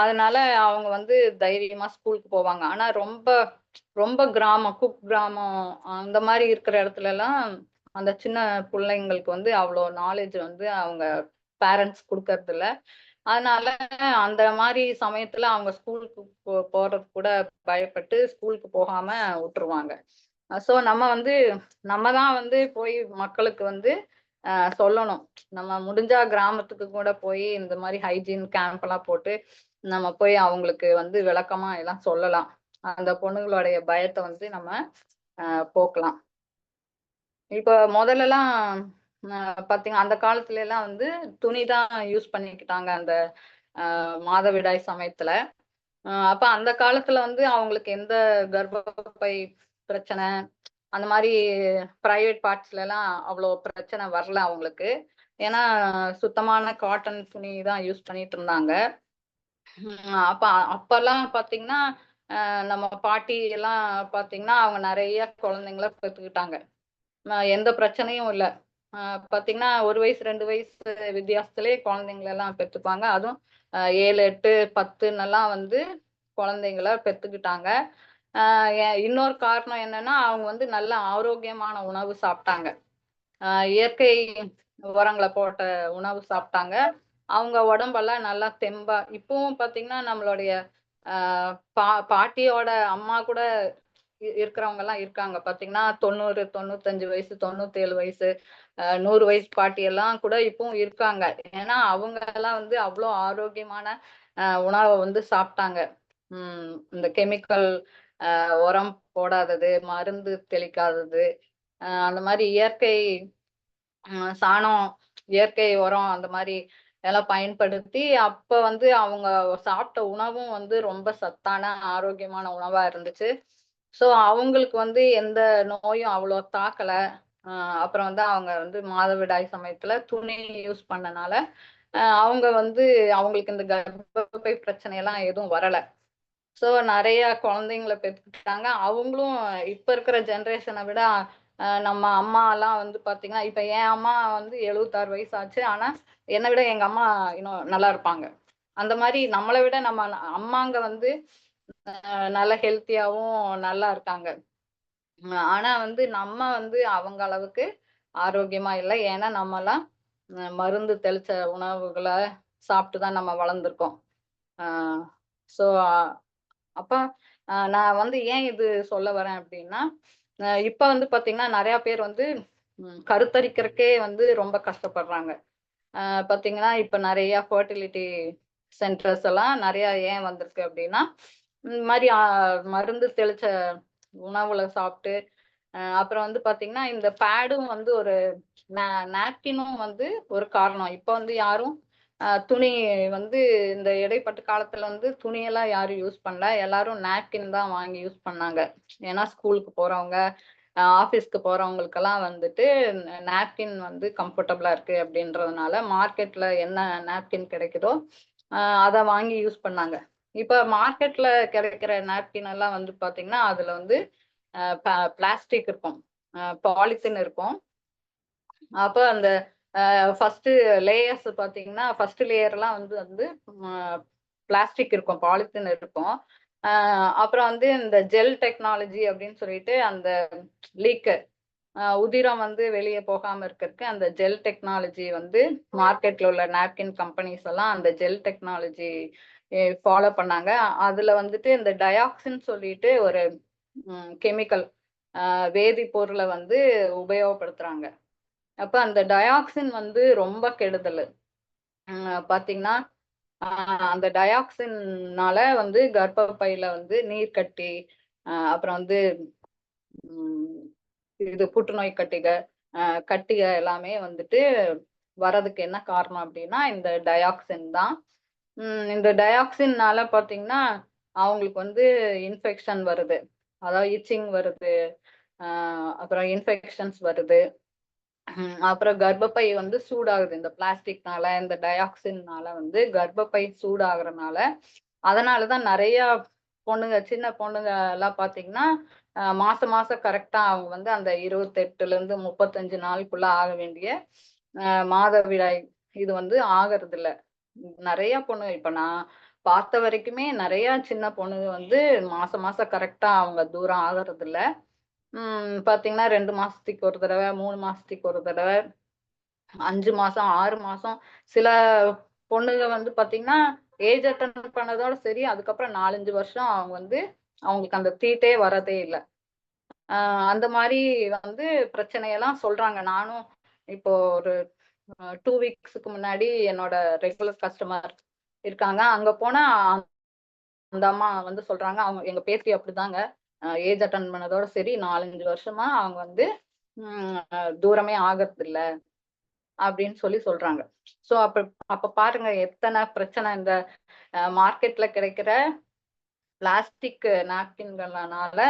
அதனால அவங்க வந்து தைரியமா ஸ்கூலுக்கு போவாங்க. ஆனா ரொம்ப ரொம்ப கிராமம், கிராமம் அந்த மாதிரி இருக்கிற இடத்துல எல்லாம் அந்த சின்ன பிள்ளைங்களுக்கு வந்து அவ்வளோ நாலேஜ் வந்து அவங்க பேரண்ட்ஸ் கொடுக்கறது இல்ல. அதனால அந்த மாதிரி சமயத்துல அவங்க ஸ்கூலுக்கு போறது கூட பயப்பட்டு ஸ்கூலுக்கு போகாம விட்டுருவாங்க. சோ நம்ம தான் வந்து போய் மக்களுக்கு வந்து சொல்லணும். நம்ம முடிஞ்சா கிராமத்துக்கு கூட போய் இந்த மாதிரி ஹைஜீன் கேம்ப் எல்லாம் போட்டு நம்ம போய் அவங்களுக்கு வந்து விளக்கமா எல்லாம் சொல்லலாம். அந்த பொண்ணுங்களுடைய பயத்தை வந்து நம்ம போக்கலாம். இப்ப முதல்லலாம் பாத்தீங்க அந்த காலத்துல எல்லாம் வந்து துணி தான் யூஸ் பண்ணிக்கிட்டாங்க அந்த மாதவிடாய் சமயத்துல. அப்ப அந்த காலத்துல வந்து அவங்களுக்கு எந்த கர்ப்பப்பை பிரச்சனை அந்த மாதிரி பிரைவேட் பார்ட்ஸ்ல எல்லாம் அவ்வளோ பிரச்சனை வரல அவங்களுக்கு. ஏன்னா சுத்தமான காட்டன் துணி தான் யூஸ் பண்ணிட்டு இருந்தாங்க. அப்ப அப்பெல்லாம் பாத்தீங்கன்னா நம்ம பாட்டி எல்லாம் பாத்தீங்கன்னா அவங்க நிறைய குழந்தைங்கள பெத்துக்கிட்டாங்க. எந்த பிரச்சனையும் இல்ல. பாத்தீங்கன்னா 1 வயசு 2 வயசு வித்தியாசத்திலே குழந்தைங்கள எல்லாம் பெத்துப்பாங்க. அதுவும் 7, 8, 10ன்னெல்லாம் வந்து குழந்தைங்கள பெத்துக்கிட்டாங்க. இன்னொரு காரணம் என்னன்னா அவங்க வந்து நல்ல ஆரோக்கியமான உணவு சாப்பிட்டாங்க. இயற்கை உரங்கள போட்ட உணவு சாப்பிட்டாங்க. அவங்க உடம்பெல்லாம் நல்லா தெம்பா இப்பவும் பாத்தீங்கன்னா நம்மளுடைய பாட்டியோட அம்மா கூட இருக்கிறவங்க எல்லாம் இருக்காங்க. பாத்தீங்கன்னா 90, 95 வயசு, 97 வயசு, 100 வயசு பாட்டி எல்லாம் கூட இப்பவும் இருக்காங்க. ஏன்னா அவங்க எல்லாம் வந்து அவ்வளோ ஆரோக்கியமான உணவை வந்து சாப்பிட்டாங்க. இந்த கெமிக்கல் உரம் போடாதது, மருந்து தெளிக்காதது, அந்த மாதிரி இயற்கை சாணம், இயற்கை உரம் அந்த மாதிரி எல்லாம் பயன்படுத்தி அப்ப வந்து அவங்க சாப்பிட்ட உணவும் வந்து ரொம்ப சத்தான ஆரோக்கியமான உணவா இருந்துச்சு. சோ அவங்களுக்கு வந்து எந்த நோயும் அவ்வளோ தாக்கல. அப்புறம் வந்து அவங்க வந்து மாதவிடாய் சமயத்துல துணி யூஸ் பண்ணனால அவங்க வந்து அவங்களுக்கு இந்த கர்ப்பப்பை பிரச்சனை எல்லாம் எதுவும் வரல. சோ நெறைய குழந்தைங்கள பெத்துக்கிட்டாங்க. அவங்களும் இப்ப இருக்கிற ஜெனரேஷன விட நம்ம அம்மாலாம் வந்து பாத்தீங்கன்னா, இப்ப என் அம்மா வந்து 76 வயசு ஆச்சு. ஆனா, என்ன விட எங்க அம்மா இன்னும் நல்லா இருப்பாங்க. அந்த மாரி நம்மள விட நம்ம அம்மாங்க வந்து நல்லா ஹெல்த்தியாவும் நல்லா இருக்காங்க. ஆனா வந்து நம்ம வந்து அவங்க அளவுக்கு ஆரோக்கியமா இல்ல. ஏன்னா நம்மலாம் மருந்து தெளிச்ச உணவுகள சாப்பிட்டு தான் நம்ம வளர்ந்துருக்கோம். ஆ சோ அப்ப நான் வந்து ஏன் இது சொல்ல வரேன் அப்டின்னா, இப்ப வந்து பாத்தீங்கன்னா, நெறைய பேர் வந்து கருத்தரிக்கிறதுக்கே வந்து ரொம்ப கஷ்டப்படுறாங்க. பாத்தீங்கன்னா, இப்ப நெறைய ஃபெர்டிலிட்டி சென்டர்ஸ் எல்லாம் நெறைய ஏன் வந்திருக்கு அப்டின்னா, இந்த மாரி மருந்து தெளிச்ச உணவுகள சாப்ட்டு, அப்புறம் வந்து பாத்தீங்கன்னா, இந்த பேடும் வந்து ஒரு நே நாப்கினும் வந்து ஒரு காரணம். இப்ப வந்து யாரும் துணி வந்து இந்த இடைப்பட்ட காலத்துல வந்து துணியெல்லாம் யாரும் யூஸ் பண்ணல. எல்லாரும் நாப்கின் தான் வாங்கி யூஸ் பண்ணாங்க. ஏன்னா ஸ்கூலுக்கு போறவங்க, ஆஃபீஸ்க்கு போறவங்களுக்கெல்லாம் வந்துட்டு நாப்கின் வந்து கம்ஃபர்டபுளா இருக்கு அப்படின்றதுனால, மார்க்கெட்ல என்ன நாப்கின் கிடைக்குதோ, அத வாங்கி யூஸ் பண்ணாங்க. இப்ப மார்க்கெட்ல கிடைக்கிற நாப்கின் எல்லாம் வந்து பாத்தீங்கன்னா, அதுல வந்து அ ப பிளாஸ்டிக் இருக்கும். பாலித்தீன் இருக்கும். அப்ப அந்த ஃபர்ஸ்ட்டு லேயர்ஸ் பார்த்தீங்கன்னா, ஃபர்ஸ்ட் லேயர்லாம் வந்து வந்து அ பிளாஸ்டிக் இருக்கும். பாலித்தீன் இருக்கும். அ அப்புறம் வந்து இந்த ஜெல் டெக்னாலஜி அப்படின்னு சொல்லிட்டு அந்த லீக்கு உதிரம் வந்து வெளிய போகாம இருக்கறதுக்கு அந்த ஜெல் டெக்னாலஜி வந்து மார்க்கெட்ல உள்ள நாப்கின் கம்பெனிஸ் எல்லாம் அந்த ஜெல் டெக்னாலஜி ஃபாலோ பண்ணாங்க. அதுல வந்துட்டு இந்த டயாக்சின் சொல்லிட்டு ஒரு கெமிக்கல் வேதிப்பொருள வந்து உபயோகப்படுத்துறாங்க. அப்ப அந்த டயாக்சின் வந்து ரொம்ப கெடுதலு. பார்த்தீங்கன்னா, அ அந்த டயாக்சின்னால வந்து கர்ப்பப்பையில வந்து நீர் கட்டி, அப்புறம் வந்து ம் இது புற்றுநோய் கட்டிக எல்லாமே வந்துட்டு வரதுக்கு என்ன காரணம் அப்டின்னா, இந்த டயாக்சின் தான். இந்த டயாக்சின்னால பார்த்தீங்கன்னா, அவங்களுக்கு வந்து இன்ஃபெக்ஷன் வருது. அதாவது இச்சிங் வருது. அ அப்புறம் இன்ஃபெக்ஷன்ஸ் வருது. அப்புறம் கர்ப்பப்பை வந்து சூடாகுது. இந்த பிளாஸ்டிக்னால, இந்த டயாக்சின்னால வந்து கர்ப்பப்பை சூடாகுறனால, அதனால தான் நெறையா பொண்ணுங்க, சின்ன பொண்ணுங்க எல்லாம் பார்த்தீங்கன்னா, மாசம் மாசம் கரெக்ட்டா அவங்க வந்து அந்த 28லேருந்து 35 நாளுக்குள்ள ஆக வேண்டிய மாதவிடாய் இது வந்து ஆகறதில்ல. நெறைய பொண்ணுங்க இப்ப நான் பார்த்த வரைக்குமே நெறையா சின்ன பொண்ணுங்க வந்து மாசம் மாசம் கரெக்ட்டா அவங்க தூரம் ஆகறதில்ல. பார்த்தீங்கன்னா 2 மாசத்துக்கு ஒரு தடவ, 3 மாசத்துக்கு ஒரு தடவ, 5 மாசம், 6 மாசம் சில பொண்ணுங்க வந்து பாத்தீங்கன்னா ஏஜ் அட்டன் பண்ணதோட சரி, அதுக்கப்புறம் 4, 5 வருஷம் அவங்க வந்து அவங்களுக்கு அந்த தீட்டே வரதே இல்ல. அந்த மாரி வந்து பிரச்சனையெல்லாம் சொல்றாங்க. நானும் இப்போ ஒரு 2 வீக்ஸ்க்கு முன்னாடி என்னோட ரெகுலர் கஸ்டமர் இருக்காங்க. அங்க போனா அந்த அம்மா வந்து சொல்றாங்க, அவங்க எங்க பேத்தி அப்படிதாங்க. ஏஜ் அட்டெண்ட் பண்ணதோட சரி 4, 5 வருஷமா அவங்க வந்து தூரமே ஆகறதில்ல அப்படின்னு சொல்றாங்க. ஸோ அப்ப அப்ப பாருங்க எத்தன பிரச்சனை இந்த மார்க்கெட்ல கிடைக்கிற பிளாஸ்டிக் நாப்கின்கள்னால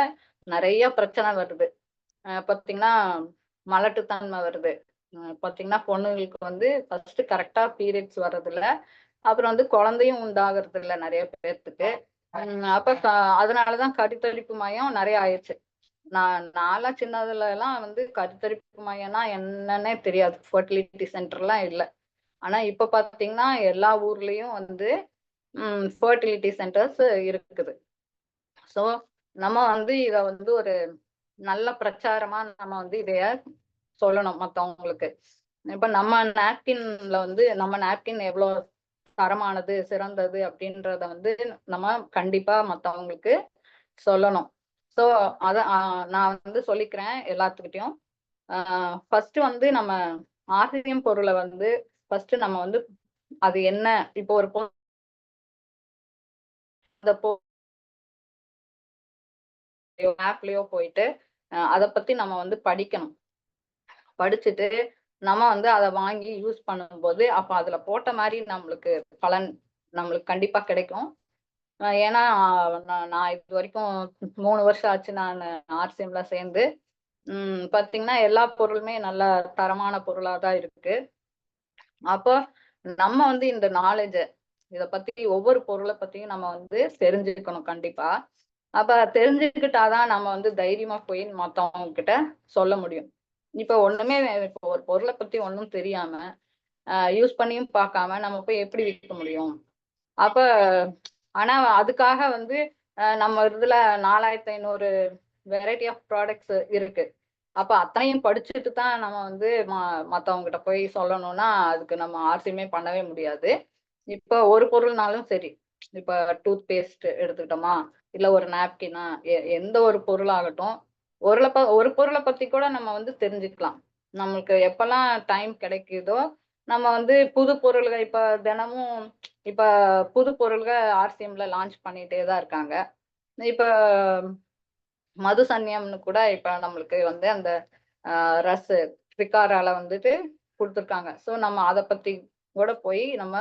நெறைய பிரச்சனை வருது. பாத்தீங்கன்னா, மலட்டுத்தன்மை வருது. பாத்தீங்கன்னா, பொண்ணுங்களுக்கு வந்து ஃபர்ஸ்ட் கரெக்ட்டா பீரியட்ஸ் வர்றதில்ல. அப்புறம் வந்து குழந்தையும் உண்டாகறதில்ல நெறைய பேத்துக்கு. அப்ப அதனால தான் கருத்தரிப்பு மையம் நெறைய ஆயிருச்சு. நான்லாம் சின்னதுலலாம் வந்து கருத்தரிப்பு மையம்னா என்னன்னே தெரியாது. ஃபெர்டிலிட்டி சென்டர்லாம் இல்ல. ஆனா இப்ப பாத்தீங்கன்னா, எல்லா ஊர்லயும் வந்து ஃபெர்டிலிட்டி சென்டர்ஸ் இருக்குது. ஸோ நம்ம வந்து இத வந்து ஒரு நல்ல பிரச்சாரமா நம்ம வந்து இதைய சொல்லணும் மத்தவங்களுக்கு. இப்ப நம்ம நாப்கின்ல வந்து நம்ம நாப்கின் எவ்வளோ தரமானது, சிறந்தது அப்படின்றத வந்து நம்ம கண்டிப்பா மத்தவங்களுக்கு சொல்லணும். ஸோ அத நான் வந்து சொல்லிக்கிறேன் எல்லாத்துக்கிட்டயும். ஃபர்ஸ்ட் வந்து நம்ம ஆர்சிஎம் பொருள வந்து ஃபர்ஸ்ட் நம்ம வந்து அது என்ன இப்போ ஒரு அந்த ஆப்லயோ போயிட்டு அத பத்தி நம்ம வந்து படிக்கணும். படிச்சுட்டு நம்ம வந்து அத வாங்கி யூஸ் பண்ணும்போது, அப்ப அதுல போட்ட மாரி நம்மளுக்கு பலன் நம்மளுக்கு கண்டிப்பா கிடைக்கும். ஏன்னா நான் இதுவரைக்கும் 3 வருஷம் ஆச்சு நானு ஆர்சிஎம்ல சேர்ந்து. பார்த்தீங்கன்னா, எல்லா பொருளுமே நல்ல தரமான பொருளா தான் இருக்கு. அப்போ நம்ம வந்து இந்த நாலேட்ஜ இத பத்தி ஒவ்வொரு பொருள பத்தியும் நம்ம வந்து தெரிஞ்சுக்கணும் கண்டிப்பா. அப்ப தெரிஞ்சுக்கிட்டா தான் நம்ம வந்து தைரியமா போய் மத்தவங்க கிட்ட சொல்ல முடியும். இப்ப ஒண்ணுமே இப்போ ஒரு பொருள பத்தி ஒண்ணும் தெரியாம, யூஸ் பண்ணியும் பார்க்காம நம்ம போய் எப்படி விக்க முடியும்? அப்ப ஆனா அதுக்காக வந்து நம்ம இதுல 4500 வெரைட்டி ஆஃப் ப்ராடக்ட்ஸ் இருக்கு. அப்ப அத்தனையும் படிச்சுட்டு தான் நம்ம வந்து மத்தவங்ககிட்ட போய் சொல்லணும்னா, அதுக்கு நம்ம ஆர்சிஎம்மே பண்ணவே முடியாது. இப்ப ஒரு பொருள்னாலும் சரி, இப்ப டூத் பேஸ்ட் எடுத்துக்கிட்டோமா, இல்ல ஒரு நாப்கினா, எந்த ஒரு பொருளாகட்டும், ஒரு பொருள பத்தி கூட நம்ம வந்து தெரிஞ்சுக்கலாம். நம்மளுக்கு எப்பலாம் டைம் கிடைக்குதோ, நம்ம வந்து புது பொருள்கள் இப்ப தினமும் இப்ப புது பொருள்கள் ஆர்சிஎம்ல லான்ச் பண்ணிட்டே தான் இருக்காங்க. இப்ப மதுசன்யம்னு கூட இப்ப நம்மளுக்கு வந்து அந்த ரஸ் ட்ரிகாரால வந்துட்டு குடுத்துருக்காங்க. ஸோ நம்ம அத பத்தி கூட போய் நம்ம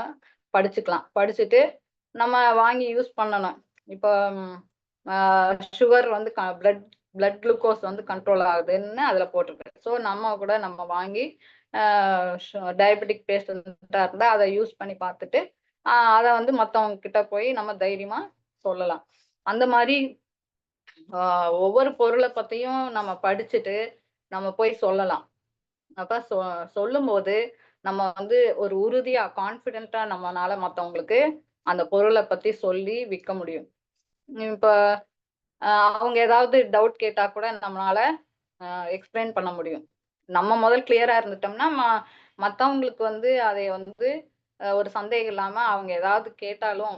படிச்சுக்கலாம். படிச்சுட்டு நம்ம வாங்கி யூஸ் பண்ணணும். இப்ப அ சுகர் வந்து பிளட் பிளட் குளுக்கோஸ் வந்து கண்ட்ரோல் ஆகுதுன்னு அதுல போட்டிருக்கு. ஸோ நம்ம கூட நம்ம வாங்கி அ டயபெட்டிக் பேஷண்ட்டா இருந்தா அத யூஸ் பண்ணி பார்த்துட்டு, அத வந்து மத்தவங்க கிட்ட போய் நம்ம தைரியமா சொல்லலாம். அந்த மாரி ஒவ்வொரு பொருள பத்தியும் நம்ம படிச்சுட்டு, நம்ம போய் சொல்லலாம். அப்ப சொல்லும்போது, நம்ம வந்து ஒரு உறுதியா, கான்ஃபிடென்ட்டா நம்மனால மத்தவங்களுக்கு அந்த பொருள பத்தி சொல்லி விக்க முடியும். இப்ப அ அவங்க ஏதாவது டவுட் கேட்டா கூட நம்மளால எக்ஸ்பிளைன் பண்ண முடியும். நம்ம முதல் கிளியரா இருந்துட்டோம்னா, மத்தவங்களுக்கு வந்து அதை வந்து ஒரு சந்தேகம் இல்லாம அவங்க ஏதாவது கேட்டாலும்,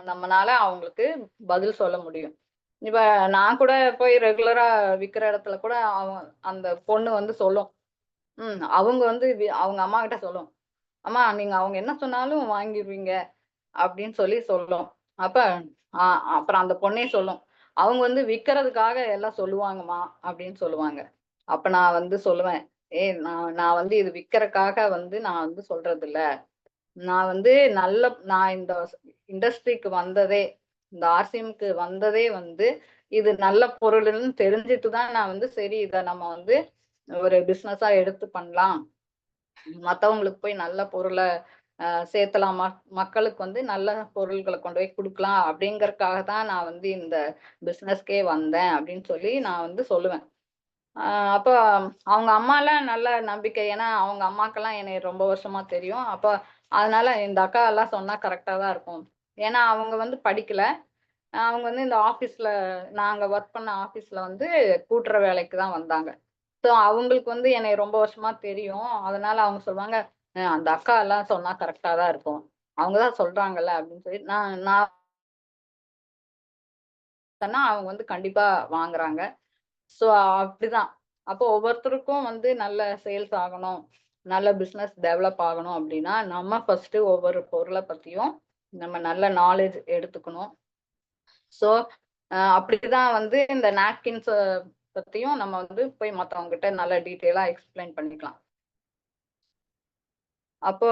நம்மனால அவங்களுக்கு பதில் சொல்ல முடியும். இப்ப நான் கூட போய் ரெகுலரா விக்கிற இடத்துல கூட அந்த பொண்ணு வந்து சொல்லும். அவங்க வந்து அவங்க அம்மாகிட்ட சொல்லும். "அம்மா நீங்க அவங்க என்ன சொன்னாலும் வாங்கிருவீங்க" அப்படின்னு சொல்லும். அப்ப அ அப்புறம் அந்த பொண்ணே சொல்லும். "அவங்க வந்து விக்கிறதுக்காக எல்லாம் சொல்லுவாங்கம்மா" அப்படின்னு சொல்லுவாங்க. அப்ப நான் வந்து சொல்லுவேன். "ஏய் நான் வந்து இது விக்கிறக்காக வந்து நான் வந்து சொல்றதில்ல. நான் வந்து நான் இந்த இண்டஸ்ட்ரிக்கு வந்ததே, இந்த ஆர்சிஎம்க்கு வந்ததே வந்து, இது நல்ல பொருளுன்னு தெரிஞ்சுட்டு தான் நான் வந்து சரி இத நம்ம வந்து ஒரு பிசினஸா எடுத்து பண்ணலாம். மத்தவங்களுக்கு போய் நல்ல பொருள சேர்த்தலாம். மக்களுக்கு வந்து நல்ல பொருள்கள கொண்டு போய் குடுக்கலாம் அப்படிங்கறக்காக தான் நான் வந்து இந்த பிசினஸ்க்கே வந்தேன் அப்படின்னு நான் வந்து சொல்லுவேன். அ அப்ப அவங்க அம்மாலாம் நல்ல நம்பிக்கை. ஏன்னா, அவங்க அம்மாக்கெல்லாம் என்னைய ரொம்ப வருஷமா தெரியும். அப்ப அதனால இந்த அக்கா எல்லாம் சொன்னா கரெக்ட்டா தான் இருக்கும். ஏன்னா, அவங்க வந்து படிக்கல. அவங்க வந்து இந்த ஆஃபீஸ்ல நாங்க ஒர்க் பண்ண ஆஃபீஸ்ல வந்து கூட்டுற வேலைக்கு தான் வந்தாங்க. ஸோ அவங்களுக்கு வந்து என்னைய ரொம்ப வருஷமா தெரியும். அதனால அவங்க சொல்லுவாங்க, அந்த அக்கா எல்லாம் சொன்னா கரெக்ட்டா தான் இருக்கும்." அவங்கதான் சொல்றாங்கல்ல அப்படின்னு சொல்லி நான் சொன்னா அவங்க வந்து கண்டிப்பா வாங்குறாங்க. சோ அப்படிதான். அப்போ ஒவ்வொருத்தருக்கும் வந்து நல்ல சேல்ஸ் ஆகணும், நல்ல பிசினஸ் டெவலப் ஆகணும் அப்படின்னா, நம்ம ஃபர்ஸ்ட் ஒவ்வொரு பொருள பத்தியும் நம்ம நல்ல நாலேட்ஜ் எடுத்துக்கணும். சோ அப்படிதான் வந்து இந்த நாப்கின்ஸ் பத்தியும் நம்ம வந்து போய் மத்தவங்க கிட்ட நல்ல டீட்டெயிலா எக்ஸ்பிளைன் பண்ணிக்கலாம். அப்போ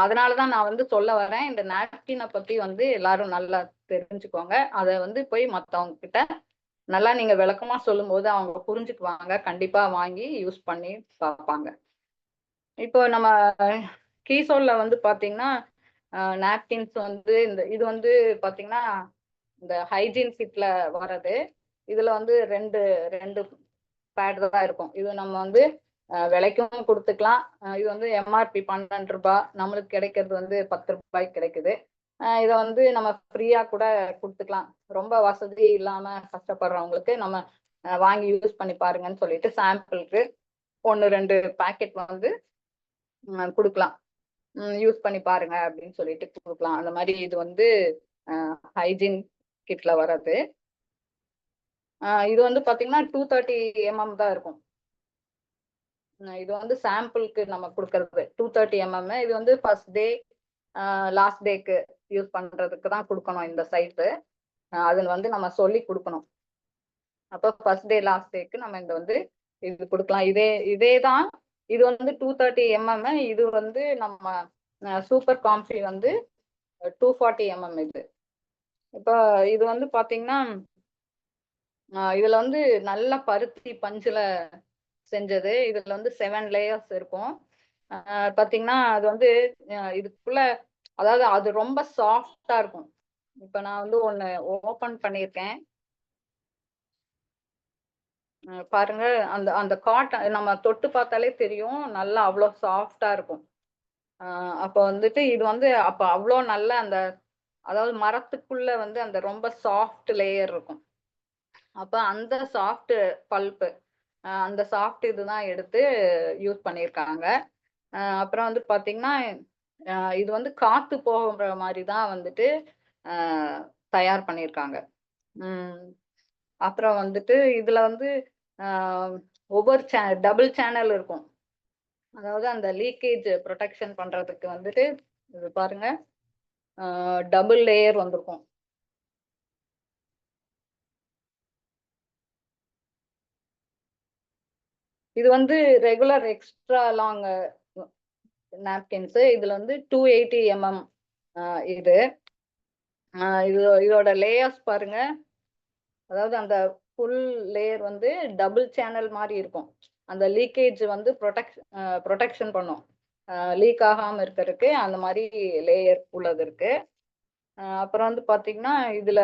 அதனாலதான் நான் வந்து சொல்ல வரேன். இந்த நாப்கின பத்தி வந்து எல்லாரும் நல்லா தெரிஞ்சுக்கோங்க. அத வந்து போய் மத்தவங்க கிட்ட நல்லா நீங்க விளக்கமா சொல்லும்போது அவங்க புரிஞ்சுக்குவாங்க. கண்டிப்பா வாங்கி யூஸ் பண்ணி பார்ப்பாங்க. இப்போ நம்ம கீசோல்ல வந்து பாத்தீங்கன்னா, நாப்கின்ஸ் வந்து இது வந்து பாத்தீங்கன்னா, இந்த ஹைஜீன் கிட்ல வர்றது. இதுல வந்து 2 பேட் தான் இருக்கும். இது நம்ம வந்து விலைக்கும் குடுத்துக்கலாம். இது வந்து எம்ஆர்பி ரூ. 12 நம்மளுக்கு கிடைக்கிறது வந்து ரூ. 10 கிடைக்குது. இத வந்து நம்ம ஃப்ரீயா கூட குடுத்துக்கலாம். ரொம்ப வசதி இல்லாம கஷ்டப்படுறவங்களுக்கு நம்ம வாங்கி யூஸ் பண்ணி பாருங்கன்னு சொல்லிட்டு சாம்பிளுக்கு 1, 2 பாக்கெட் வந்து குடுக்கலாம். யூஸ் பண்ணி பாருங்க அப்படின்னு சொல்லிட்டு குடுக்கலாம். அந்த மாரி இது வந்து ஹைஜீன் கிட்ல வர்றது. இது வந்து பாத்தீங்கன்னா 230 எம்எம் தான் இருக்கும். இது வந்து சாம்பிளுக்கு நம்ம குடுக்கறது 230 எம்எம். இது வந்து ஃபர்ஸ்ட் டே, லாஸ்ட் டேக்கு யூஸ் பண்றதுக்கு தான் குடுக்கணும் இந்த சைஸ். அது வந்து நம்ம சொல்லி குடுக்கணும். அப்ப ஃபர்ஸ்ட் டே, லாஸ்ட் டேக்கு நம்ம இந்த வந்து இது குடுக்கலாம். இதே தான். இது வந்து 230 எம்எம். இது வந்து நம்ம சூப்பர் காம்ஃபி வந்து 240 எம்எம் இது. இப்ப இது வந்து பாத்தீங்கன்னா, இதுல வந்து நல்ல பருத்தி பஞ்சுல செஞ்சது. இதுல வந்து 7 லேயர்ஸ் இருக்கும். பாத்தீங்கன்னா, அது வந்து இதுக்குள்ள அதாவது அது ரொம்ப சாஃப்ட்டா இருக்கும். இப்ப நான் வந்து ஒண்ணு ஓப்பன் பண்ணியிருக்கேன். பாருங்க அந்த அந்த காட்டன் நம்ம தொட்டு பார்த்தாலே தெரியும். நல்லா அவ்ளோ சாஃப்ட்டா இருக்கும். அ அப்ப வந்துட்டு இது வந்து அப்ப அவ்ளோ நல்ல அந்த அதாவது மரத்துக்குள்ள வந்து அந்த ரொம்ப சாஃப்ட் லேயர் இருக்கும். அப்ப அந்த சாஃப்ட் பல்ப் அந்த சாஃப்ட் இதுதான் எடுத்து யூஸ் பண்ணியிருக்காங்க. அப்புறம் வந்து பார்த்தீங்கன்னா, இது வந்து காத்து போகுற மாரி தான் வந்துட்டு அ தயார் பண்ணியிருக்காங்க. ம். அப்புறம் வந்துட்டு இதுல வந்து அ ஒவ்வொரு டபுள் சேனல் இருக்கும். அதாவது அந்த லீக்கேஜ் புரொடெக்ஷன் பண்றதுக்கு வந்துட்டு இது பாருங்க, டபுள் லேயர் வந்திருக்கும். இது வந்து ரெகுலர் எக்ஸ்ட்ரா லாங் நாப்கின்ஸ். இதுல வந்து 280 எம்எம் இது. இதோட லேயர்ஸ் பாருங்க. அதாவது அந்த ஃபுல் லேயர் வந்து டபுள் சேனல் மாரி இருக்கும். அந்த லீக்கேஜ் வந்து புரொடெக்ஷன் பண்ணும். லீக் ஆகாம இருக்கறதுக்கு அந்த மாரி லேயர் உள்ளது இருக்கு. அப்புறம் வந்து பார்த்தீங்கன்னா, இதுல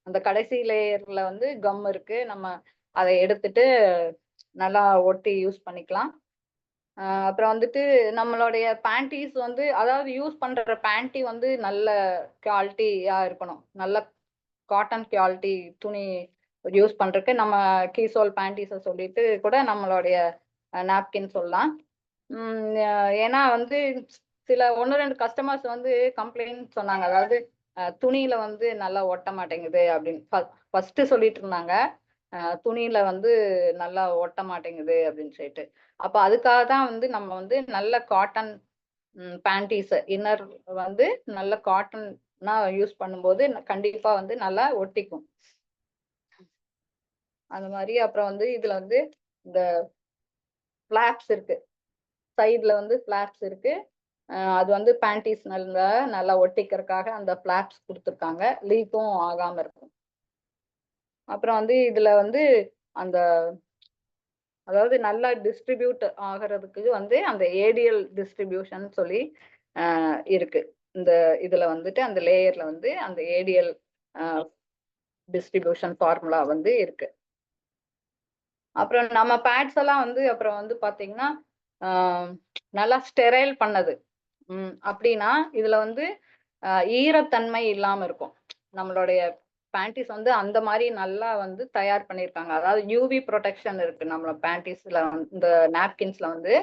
அந்த கடைசி லேயர்ல வந்து கம் இருக்கு. நம்ம அத எடுத்துட்டு நல்லா ஒட்டி யூஸ் பண்ணிக்கலாம். அப்புறம் வந்துட்டு நம்மளுடைய பேண்டீஸ் வந்து அதாவது யூஸ் பண்ற பேண்டி வந்து நல்ல குவாலிட்டியா இருக்கணும். நல்ல காட்டன் குவாலிட்டி துணி யூஸ் பண்றதுக்கு நம்ம கீசோல் பேண்டீஸ சொல்லிட்டு கூட நம்மளுடைய நாப்கின் சொல்லலாம். ஏன்னா வந்து சில 1, 2 கஸ்டமர்ஸ் வந்து கம்ப்ளைண்ட் சொன்னாங்க. அதாவது துணியில வந்து நல்லா ஒட்ட மாட்டேங்குது அப்படின்னு. ஃபர்ஸ்ட் சொல்லிட்டு இருந்தாங்க. துணியில வந்து நல்லா ஒட்ட மாட்டேங்குது அப்படின்னு சொல்லிட்டு. அப்ப அதுக்காக தான் வந்து நம்ம வந்து நல்ல காட்டன் பேண்டீஸ் இன்னர் வந்து நல்ல காட்டன்னா யூஸ் பண்ணும்போது கண்டிப்பா வந்து நல்லா ஒட்டிக்கும். அந்த மாரி அப்புறம் வந்து இதுல வந்து இந்த ஃபிளாப்ஸ் இருக்கு. சைடுல வந்து ஃபிளாப்ஸ் இருக்கு. அது வந்து பேண்டீஸ் நல்லா ஒட்டிக்கிறதுக்காக அந்த ஃபிளாப்ஸ் குடுத்துருக்காங்க. லீக்கும் ஆகாம இருக்கும். அப்புறம் வந்து இதுல வந்து அந்த அதாவது நல்லா டிஸ்ட்ரிபியூட் ஆகுறதுக்கு வந்து அந்த ஏடிஎல் டிஸ்ட்ரிபியூஷன் சொல்லி இருக்கு. இந்த இதுல வந்துட்டு அந்த லேயர்ல வந்து அந்த ஏடிஎல் அ டிஸ்ட்ரிபியூஷன் ஃபார்முலா வந்து இருக்கு. அப்புறம் நம்ம பேட்ஸ் எல்லாம் வந்து அப்புறம் வந்து பார்த்தீங்கன்னா, ஆ நல்லா ஸ்டெரைல் பண்ணது. அப்டின்னா, இதுல வந்து ஈரத்தன்மை இல்லாம இருக்கும். நம்மளுடைய பேண்டீஸ் வந்து அந்த மாரி நல்லா வந்து தயார் பண்ணியிருக்காங்க. அதாவது யூவி புரொடெக்ஷன் இருக்கு நம்மள பேண்டீஸ்ல இந்த நாப்கின்ஸ்ல வந்து.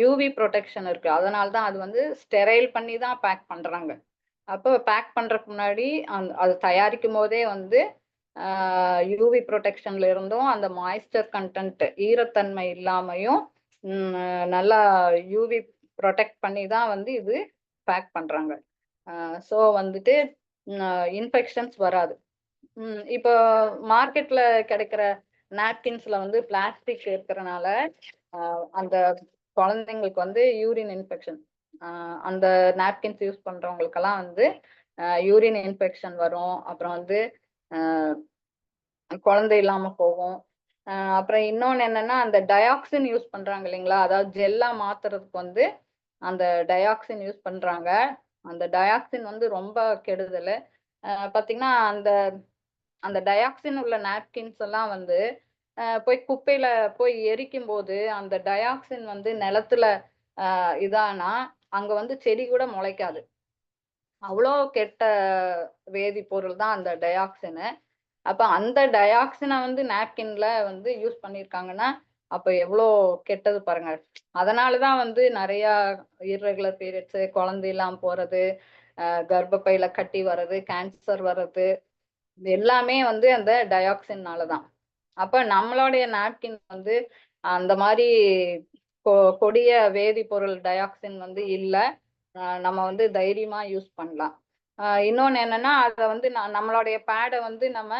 யூவி ப்ரொடெக்ஷன் இருக்கு. அதனால தான் அது வந்து ஸ்டெரைல் பண்ணி தான் பேக் பண்றாங்க. அப்போ பேக் பண்றதுக்கு முன்னாடி அது தயாரிக்கும் போதே வந்து யூவி ப்ரொடெக்ஷன்ல இருந்தும் அந்த மாய்ஸ்டர் கண்டென்ட் ஈரத்தன்மை இல்லாமையும் நல்லா யூவி ப்ரொடெக்ட் பண்ணி தான் வந்து இது பேக் பண்றாங்க. ஸோ வந்துட்டு இன்ஃபெக்ஷன்ஸ் வராது. இப்போ மார்க்கெட்ல கிடைக்கிற நாப்கின்ஸ்ல வந்து பிளாஸ்டிக் இருக்கிறனால அந்த குழந்தைங்களுக்கு வந்து யூரின் இன்ஃபெக்ஷன், அந்த நாப்கின்ஸ் யூஸ் பண்றவங்களுக்கெல்லாம் வந்து யூரின் இன்ஃபெக்ஷன் வரும். அப்புறம் வந்து குழந்தை இல்லாம போகும். அப்புறம் இன்னொன்னு என்னன்னா, அந்த டயாக்சின் யூஸ் பண்றாங்க இல்லைங்களா? அதாவது ஜெல்லா மாத்துறதுக்கு வந்து அந்த டயாக்சின் யூஸ் பண்றாங்க. அந்த டயாக்சின் வந்து ரொம்ப கெடுதல். பாத்தீங்கன்னா அந்த அந்த டயாக்சின் உள்ள நாப்கின்ஸ் எல்லாம் வந்து போய் குப்பையில போய் எரிக்கும் போது அந்த டயாக்சின் வந்து நிலத்துல இதானா அங்க வந்து செடி கூட முளைக்காது. அவ்வளோ கெட்ட வேதிப்பொருள் தான் அந்த டயாக்சின். அப்ப அந்த டயாக்சினை வந்து நாப்கின்ல வந்து யூஸ் பண்ணியிருக்காங்கன்னா அப்ப எவ்வளோ கெட்டது பாருங்க. அதனாலதான் வந்து நிறைய இர்ரெகுலர் பீரியட்ஸ், குழந்தை இல்லாம போறது, கர்ப்பப்பையில கட்டி வர்றது, கேன்சர் வர்றது, இது எல்லாமே வந்து அந்த டயாக்சின்னாலதான். அப்ப நம்மளுடைய நாப்கின் வந்து அந்த மாதிரி கொடிய வேதிப்பொருள் டயாக்சின் வந்து இல்ல. நம்ம வந்து தைரியமா யூஸ் பண்ணலாம். இன்னொன்னு என்னன்னா அத வந்து நம்மளுடைய பேடை வந்து நம்ம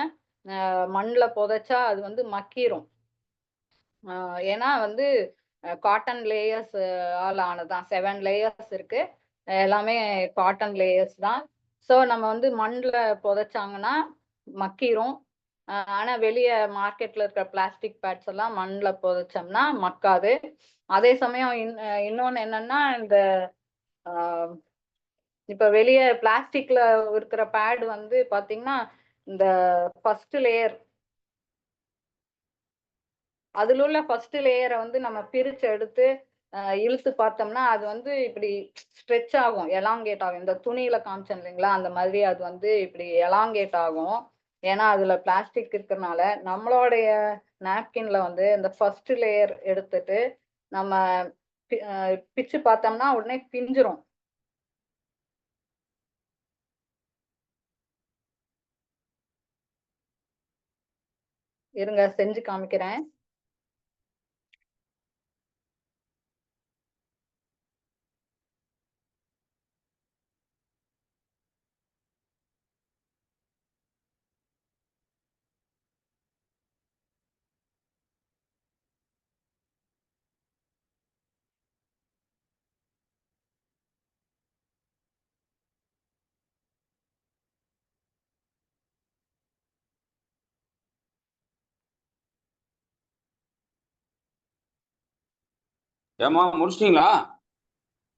மண்ணுல புதைச்சா அது வந்து மக்கிரும். ஏன்னா வந்து காட்டன் லேயர்ஸ் ஆனதுதான். 7 லேயர்ஸ் இருக்கு. எல்லாமே காட்டன் லேயர்ஸ் தான். ஸோ நம்ம வந்து மண்ணுல புதைச்சாங்கன்னா மக்கிரும். ஆனா வெளியே மார்க்கெட்ல இருக்கிற பிளாஸ்டிக் பேட்ஸ் எல்லாம் மண்ணுல புதைச்சோம்னா மக்காது. அதே சமயம் இன்னொன்னு என்னன்னா இந்த இப்ப வெளியே பிளாஸ்டிக்ல இருக்கிற பேட் வந்து பாத்தீங்கன்னா இந்த ஃபர்ஸ்ட் லேயர், அதுல உள்ள ஃபர்ஸ்ட் லேயரை வந்து நம்ம பிரிச்சு எடுத்து இழுத்து பார்த்தோம்னா அது வந்து இப்படி ஸ்ட்ரெச் ஆகும், எலாங்கேட் ஆகும். இந்த துணியில காமிச்சேன் இல்லைங்களா, அந்த மாதிரி அது வந்து இப்படி எலாங்கேட் ஆகும். ஏன்னா அதுல பிளாஸ்டிக் இருக்கிறதுனால நம்மளுடைய நாப்கின்ல வந்து இந்த ஃபர்ஸ்ட் லேயர் எடுத்துட்டு நம்ம பிச்சு பார்த்தோம்னா உடனே பிஞ்சிரும். இருங்க செஞ்சு காமிக்கிறேன். ஏமா முடிச்சிட்டீங்களா?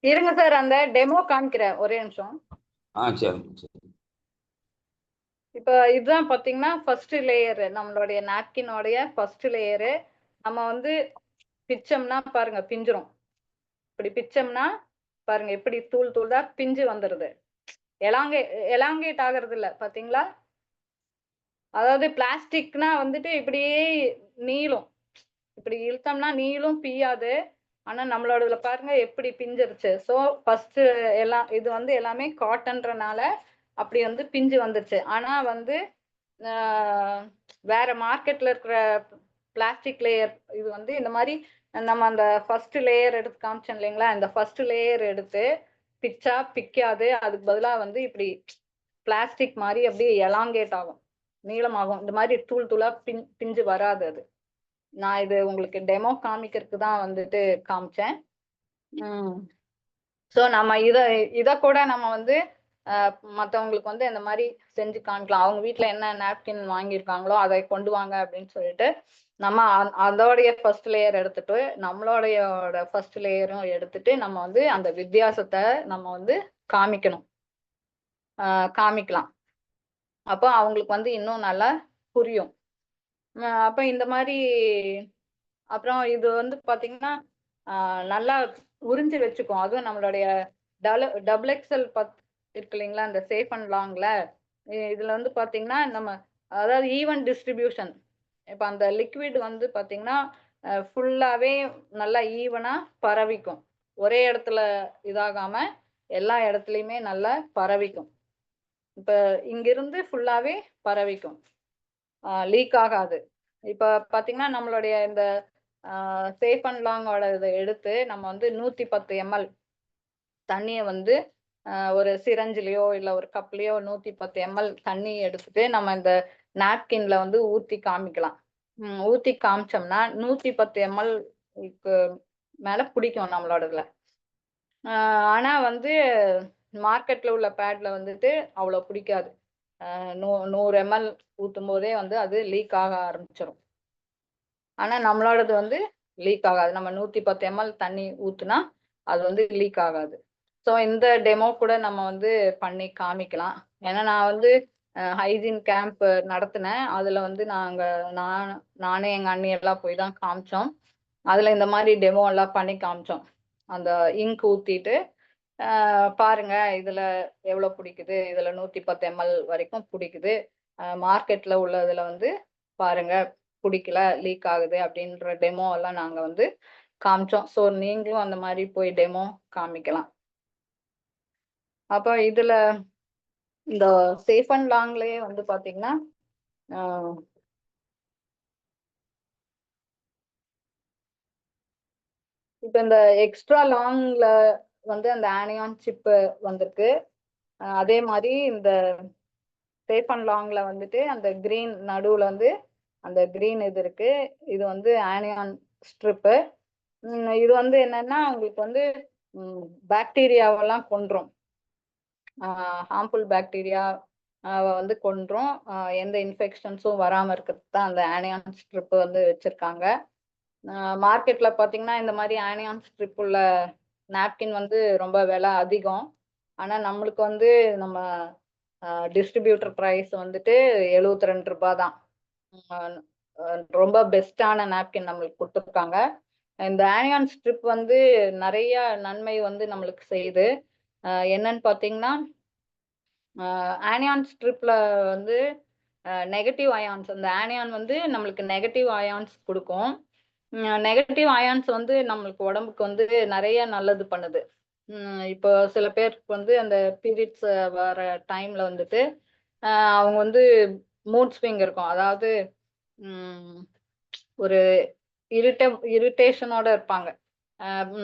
இருங்க சார், அந்த டெமோ காமிக்கிறேன், ஒரே நிமிஷம். சரி. இப்ப இதுதான் பாத்தீங்கன்னா ஃபர்ஸ்ட் லேயர், நம்மளுடைய நாப்கினோடைய ஃபர்ஸ்ட் லேயரு. நம்ம வந்து பிச்சோம்னா பாருங்க பிஞ்சிரும். இப்படி பிச்சோம்னா பாருங்க எப்படி தூள் தூளா பிஞ்சு வந்துருது. எலாங்கேட் ஆகுறது இல்ல பாத்தீங்களா? அதாவது பிளாஸ்டிக்னா வந்துட்டு இப்படியே நீளும், இப்படி இழுத்தோம்னா நீளும், பியாது. ஆனா நம்மளோட இதுல பாருங்க எப்படி பிஞ்சிருச்சு. ஸோ ஃபர்ஸ்ட் எல்லாம் இது வந்து எல்லாமே காட்டன்றனால அப்படி வந்து பிஞ்சு வந்துருச்சு. ஆனா வந்து வேற மார்க்கெட்ல இருக்கிற பிளாஸ்டிக் லேயர் இது வந்து இந்த மாதிரி நம்ம அந்த ஃபர்ஸ்ட் லேயர் எடுத்து காமிச்சோம் இல்லைங்களா, இந்த ஃபர்ஸ்ட் லேயர் எடுத்து பிச்சா பிக்காது. அதுக்கு பதிலாக வந்து இப்படி பிளாஸ்டிக் மாதிரி அப்படியே எலாங்கேட் ஆகும், நீளமாகும். இந்த மாதிரி தூள் தூளா பிஞ்சு வராது. அது நான் இது உங்களுக்கு டெமோ காமிக்கிறதுக்கு தான் வந்துட்டு காமிச்சேன். ஸோ நம்ம இதை கூட நம்ம வந்து மற்றவங்களுக்கு வந்து இந்த மாதிரி செஞ்சு காமிக்கலாம். அவங்க வீட்டில் என்ன நாப்கின் வாங்கியிருக்காங்களோ அதை கொண்டு வாங்க அப்படின்னு சொல்லிட்டு நம்ம அதோடைய ஃபர்ஸ்ட் லேயர் எடுத்துட்டு நம்மளுடைய ஃபர்ஸ்ட் லேயரும் எடுத்துட்டு நம்ம வந்து அந்த வித்தியாசத்தை நம்ம வந்து காமிக்கலாம். அப்போ அவங்களுக்கு வந்து இன்னும் நல்லா புரியும். அப்போ இந்த மாதிரி அப்புறம் இது வந்து பாத்தீங்கன்னா நல்லா உறிஞ்சு வச்சுக்கும். அதுவும் நம்மளுடைய டபுள் எக்ஸல் இருக்கு இல்லைங்களா, இந்த சேஃப் அண்ட் லாங்ல இதுல வந்து பாத்தீங்கன்னா நம்ம அதாவது ஈவன் டிஸ்ட்ரிபியூஷன். இப்ப அந்த லிக்விட் வந்து பாத்தீங்கன்னா ஃபுல்லாவே நல்லா ஈவனா பரவிக்கும். ஒரே இடத்துல இதாகாம எல்லா இடத்துலயுமே நல்லா பரவிக்கும். இப்ப இங்கிருந்து ஃபுல்லாவே பரவிக்கும். லீக் ஆகாது. இப்ப பாத்தீங்கன்னா நம்மளுடைய இந்த சேஃப் அண்ட் லாங்கோட இதை எடுத்து நம்ம வந்து 110 ml தண்ணிய வந்து ஒரு சிரஞ்சிலயோ இல்ல ஒரு கப்லயோ 110 ml தண்ணி எடுத்துட்டு நம்ம இந்த நாப்கின்ல வந்து ஊத்தி காமிக்கலாம். ஊத்தி காமிச்சோம்னா 110 ml மேல பிடிக்கும் நம்மளோடதுல. ஆனா வந்து மார்க்கெட்ல உள்ள பேட்ல வந்துட்டு அவ்வளவு பிடிக்காது. 100 ml ஊத்தும் போதே வந்து அது லீக் ஆக ஆரம்பிச்சிடும். ஆனா நம்மளோடது வந்து லீக் ஆகாது. நம்ம 110 ml தண்ணி ஊத்துனா அது வந்து லீக் ஆகாது. ஸோ இந்த டெமோ கூட நம்ம வந்து பண்ணி காமிக்கலாம். ஏன்னா நான் வந்து ஹைஜீன் கேம்ப் நடத்தினேன். அதுல வந்து நானே எங்க அண்ணி எல்லாம் போய் தான் காமிச்சோம். அதுல இந்த மாதிரி டெமோ எல்லாம் பண்ணி காமிச்சோம். அந்த இங்க் ஊத்திட்டு பாருங்க இதுல எவ்வளவு பிடிக்குது, இதுல 110 ml வரைக்கும் பிடிக்குது. மார்க்கெட்ல உள்ளதுல வந்து பாருங்க பிடிக்கல, லீக் ஆகுது அப்படின்ற டெமோ எல்லாம் நாங்க வந்து காமிச்சோம். ஸோ நீங்களும் அந்த மாதிரி போய் டெமோ காமிக்கலாம். அப்ப இதுல இந்த சேஃப் அண்ட் லாங்லயே வந்து பாத்தீங்கன்னா இப்ப இந்த எக்ஸ்ட்ரா லாங்ல வந்து அந்த ஆனியான் சிப் வந்திருக்கு. அதே மாதிரி இந்த சேஃப் அண்ட் லாங்ல வந்துட்டு அந்த கிரீன் நடுவுல வந்து அந்த கிரீன் இது இருக்கு. இது வந்து ஆனியான் ஸ்ட்ரிப்பு. இது வந்து என்னன்னா உங்களுக்கு வந்து பாக்டீரியாவெல்லாம் கொன்றும். ஹார்ம்ஃபுல் பாக்டீரியா வந்து கொன்றும். எந்த இன்ஃபெக்ஷன்ஸும் வராம இருக்கிறதுக்கு தான் அந்த ஆனியான் ஸ்ட்ரிப் வந்து வச்சிருக்காங்க. மார்க்கெட்ல பாத்தீங்கன்னா இந்த மாதிரி ஆனியான் ஸ்ட்ரிப் உள்ள நாப்கின் வந்து ரொம்ப விலை அதிகம். ஆனா நம்மளுக்கு வந்து நம்ம டிஸ்ட்ரிபியூட்டர் பிரைஸ் வந்துட்டு 72 ரூபாய் தான். ரொம்ப பெஸ்டான நாப்கின் நம்மளுக்கு கொடுத்துருக்காங்க. இந்த ஆனியான் ஸ்ட்ரிப் வந்து நிறைய நன்மை வந்து நம்மளுக்கு செய்யுது. என்னன்னு பாத்தீங்கன்னா ஆனியான் ஸ்ட்ரிப்ல வந்து நெகட்டிவ் அயான்ஸ், அந்த ஆனியான் வந்து நம்மளுக்கு நெகட்டிவ் அயான்ஸ் கொடுக்கும். நெகட்டிவ் அயான்ஸ் வந்து நம்மளுக்கு உடம்புக்கு வந்து நிறைய நல்லது பண்ணுது. இப்போ சில பேருக்கு வந்து அந்த பீரியட்ஸ் வர டைம்ல வந்துட்டு அவங்க வந்து மூட் ஸ்விங் இருக்கும். அதாவது ஒரு இரிட்டேஷனோட இருப்பாங்க.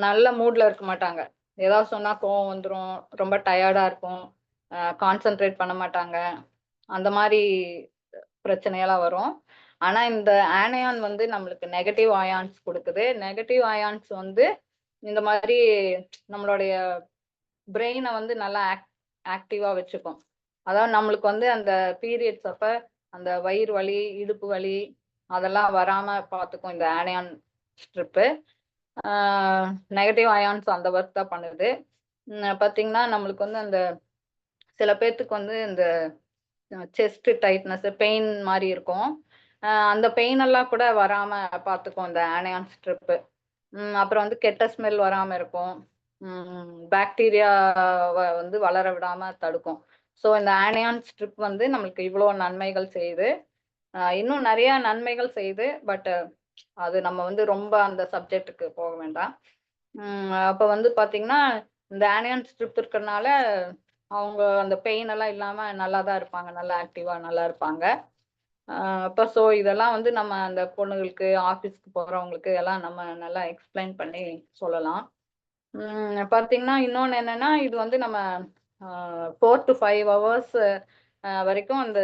நல்ல மூட்ல இருக்க மாட்டாங்க. ஏதாவது சொன்னா கோவம் வந்துடும், ரொம்ப டயர்டா இருக்கும், கான்சென்ட்ரேட் பண்ண மாட்டாங்க. அந்த மாதிரி பிரச்சனையெல்லாம் வரும். ஆனா இந்த ஆனியான் வந்து நம்மளுக்கு நெகட்டிவ் அயான்ஸ் கொடுக்குது. நெகட்டிவ் அயான்ஸ் வந்து இந்த மாதிரி நம்மளுடைய பிரெயினை வந்து நல்லா ஆக்டிவா வச்சுக்கும். அதாவது நம்மளுக்கு வந்து அந்த பீரியட்ஸ் அப்ப அந்த வயிறு வலி, இடுப்பு வலி அதெல்லாம் வராம பார்த்துக்கும் இந்த ஆனியான் ஸ்ட்ரிப்பு. நெகட்டிவ் அயான்ஸ் அந்த ஒர்க் தான் பண்ணுது. பார்த்தீங்கன்னா நம்மளுக்கு வந்து அந்த சில பேர்த்துக்கு வந்து இந்த செஸ்ட் டைட்னஸ், பெயின் மாதிரி இருக்கும். அந்த பெயின் எல்லாம் கூட வராம பார்த்துக்கும் இந்த ஆனியான் ஸ்ட்ரிப்பு. அப்புறம் வந்து கெட்ட ஸ்மெல் வராம இருக்கும். பாக்டீரியா வந்து வளர விடாம தடுக்கும். ஸோ இந்த ஆனியான் ஸ்ட்ரிப் வந்து நம்மளுக்கு இவ்வளோ நன்மைகள் செய்யுது. இன்னும் நிறைய நன்மைகள் செய்யுது. பட் அது நம்ம வந்து ரொம்ப அந்த சப்ஜெக்டுக்கு போக வேண்டாம். அப்ப வந்து பாத்தீங்கன்னா இந்த ஆனியான் ஸ்ட்ரிப் இருக்கிறதுனால அவங்க அந்த பெயின் எல்லாம் இல்லாம நல்லா தான் இருப்பாங்க, நல்லா ஆக்டிவா நல்லா இருப்பாங்க. அப்ப ஸோ இதெல்லாம் வந்து நம்ம அந்த பொண்ணுங்களுக்கு, ஆஃபீஸ்க்கு போறவங்களுக்கு எல்லாம் நம்ம நல்லா எக்ஸ்பிளைன் பண்ணி சொல்லலாம். பாத்தீங்கன்னா இன்னொன்னு என்னன்னா இது வந்து நம்ம 4 to 5 hours வரைக்கும் அந்த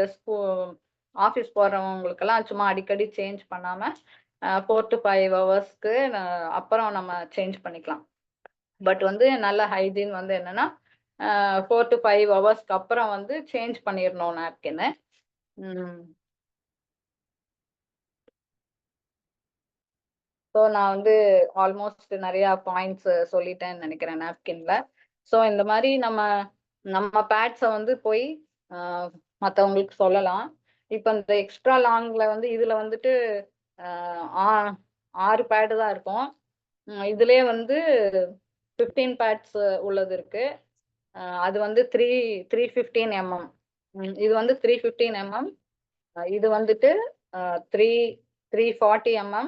ஆஃபீஸ் போறவங்களுக்கெல்லாம் சும்மா அடிக்கடி சேஞ்ச் பண்ணாம 4 to 5 hours அப்புறம் நம்ம சேஞ்ச் பண்ணிக்கலாம். பட் வந்து நல்ல ஹைஜீன் வந்து என்னன்னா 4 to 5 hours அப்புறம் வந்து சேஞ்ச் பண்ணிடணும் நாப்கின்னு. ஸோ நான் வந்து ஆல்மோஸ்ட் நிறைய பாயிண்ட்ஸ் சொல்லிட்டேன்னு நினைக்கிறேன் நாப்கின்ல. ஸோ இந்த மாதிரி நம்ம பேட்ஸை வந்து போய் மற்றவங்களுக்கு சொல்லலாம். இப்போ இந்த எக்ஸ்ட்ரா லாங்ல வந்து இதுல வந்துட்டு 6 பேடு தான் இருக்கும். இதுலயே வந்து 15 பேட்ஸ் உள்ளது இருக்கு. அது வந்து 315 mm. இது வந்து 315 mm. இது வந்துட்டு 340 mm.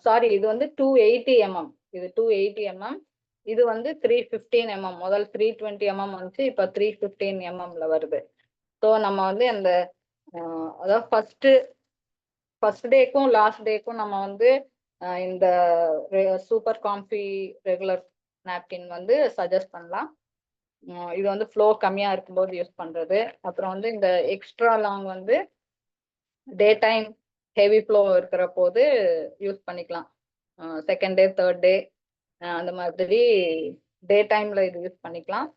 சாரி, இது வந்து 280 mm. இது 280 mm. இது வந்து 315 mm. முதல் 320 mm வந்துச்சு, இப்ப 315 mm வருது. ஸோ நம்ம வந்து அந்த அதாவது ஃபர்ஸ்ட் டேக்கும் லாஸ்ட் டேக்கும் நம்ம வந்து இந்த சூப்பர் காம்பி ரெகுலர் நாப்கின் வந்து சஜஸ்ட் பண்ணலாம். இது வந்து ஃப்ளோ கம்மியா இருக்கும்போது யூஸ் பண்றது. அப்புறம் வந்து இந்த எக்ஸ்ட்ரா லாங் வந்து டே டைம் ஹெவி ஃப்ளோ இருக்கிற போது யூஸ் பண்ணிக்கலாம். செகண்ட் டே, தேர்ட் டே அந்த மாதிரி டே டைம்ல இது யூஸ் பண்ணிக்கலாம்.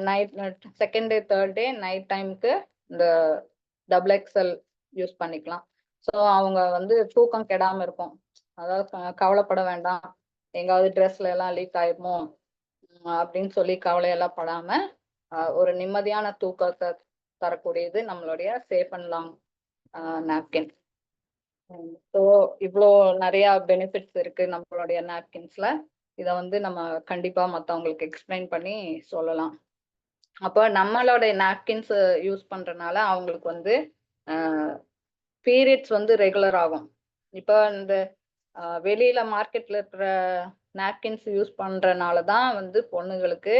Night second day, third day night டைமுக்கு இந்த டபுள் எக்ஸல் யூஸ் பண்ணிக்கலாம். ஸோ அவங்க வந்து தூக்கம் கெடாம இருக்கும். அதாவது கவலைப்பட வேண்டாம், எங்காவது ட்ரெஸ்ல எல்லாம் லீக் ஆயிடுமோ அப்படின்னு சொல்லி கவலையெல்லாம் படாம ஒரு நிம்மதியான தூக்கத்தை தரக்கூடியது நம்மளுடைய safe and long napkin. So இவ்வளோ நிறைய பெனிஃபிட்ஸ் இருக்கு நம்மளுடைய நாப்கின்ஸ்ல. இதை வந்து நம்ம கண்டிப்பா மற்றவங்களுக்கு எக்ஸ்பிளைன் பண்ணி சொல்லலாம். அப்போ நம்மளுடைய நாப்கின்ஸ் யூஸ் பண்றதுனால அவங்களுக்கு வந்து பீரியட்ஸ் வந்து ரெகுலர் ஆகும். இப்போ இந்த வெளியில மார்க்கெட்ல இருக்கிற நாப்கின்ஸ் யூஸ் பண்றதுனால தான் வந்து பொண்ணுங்களுக்கு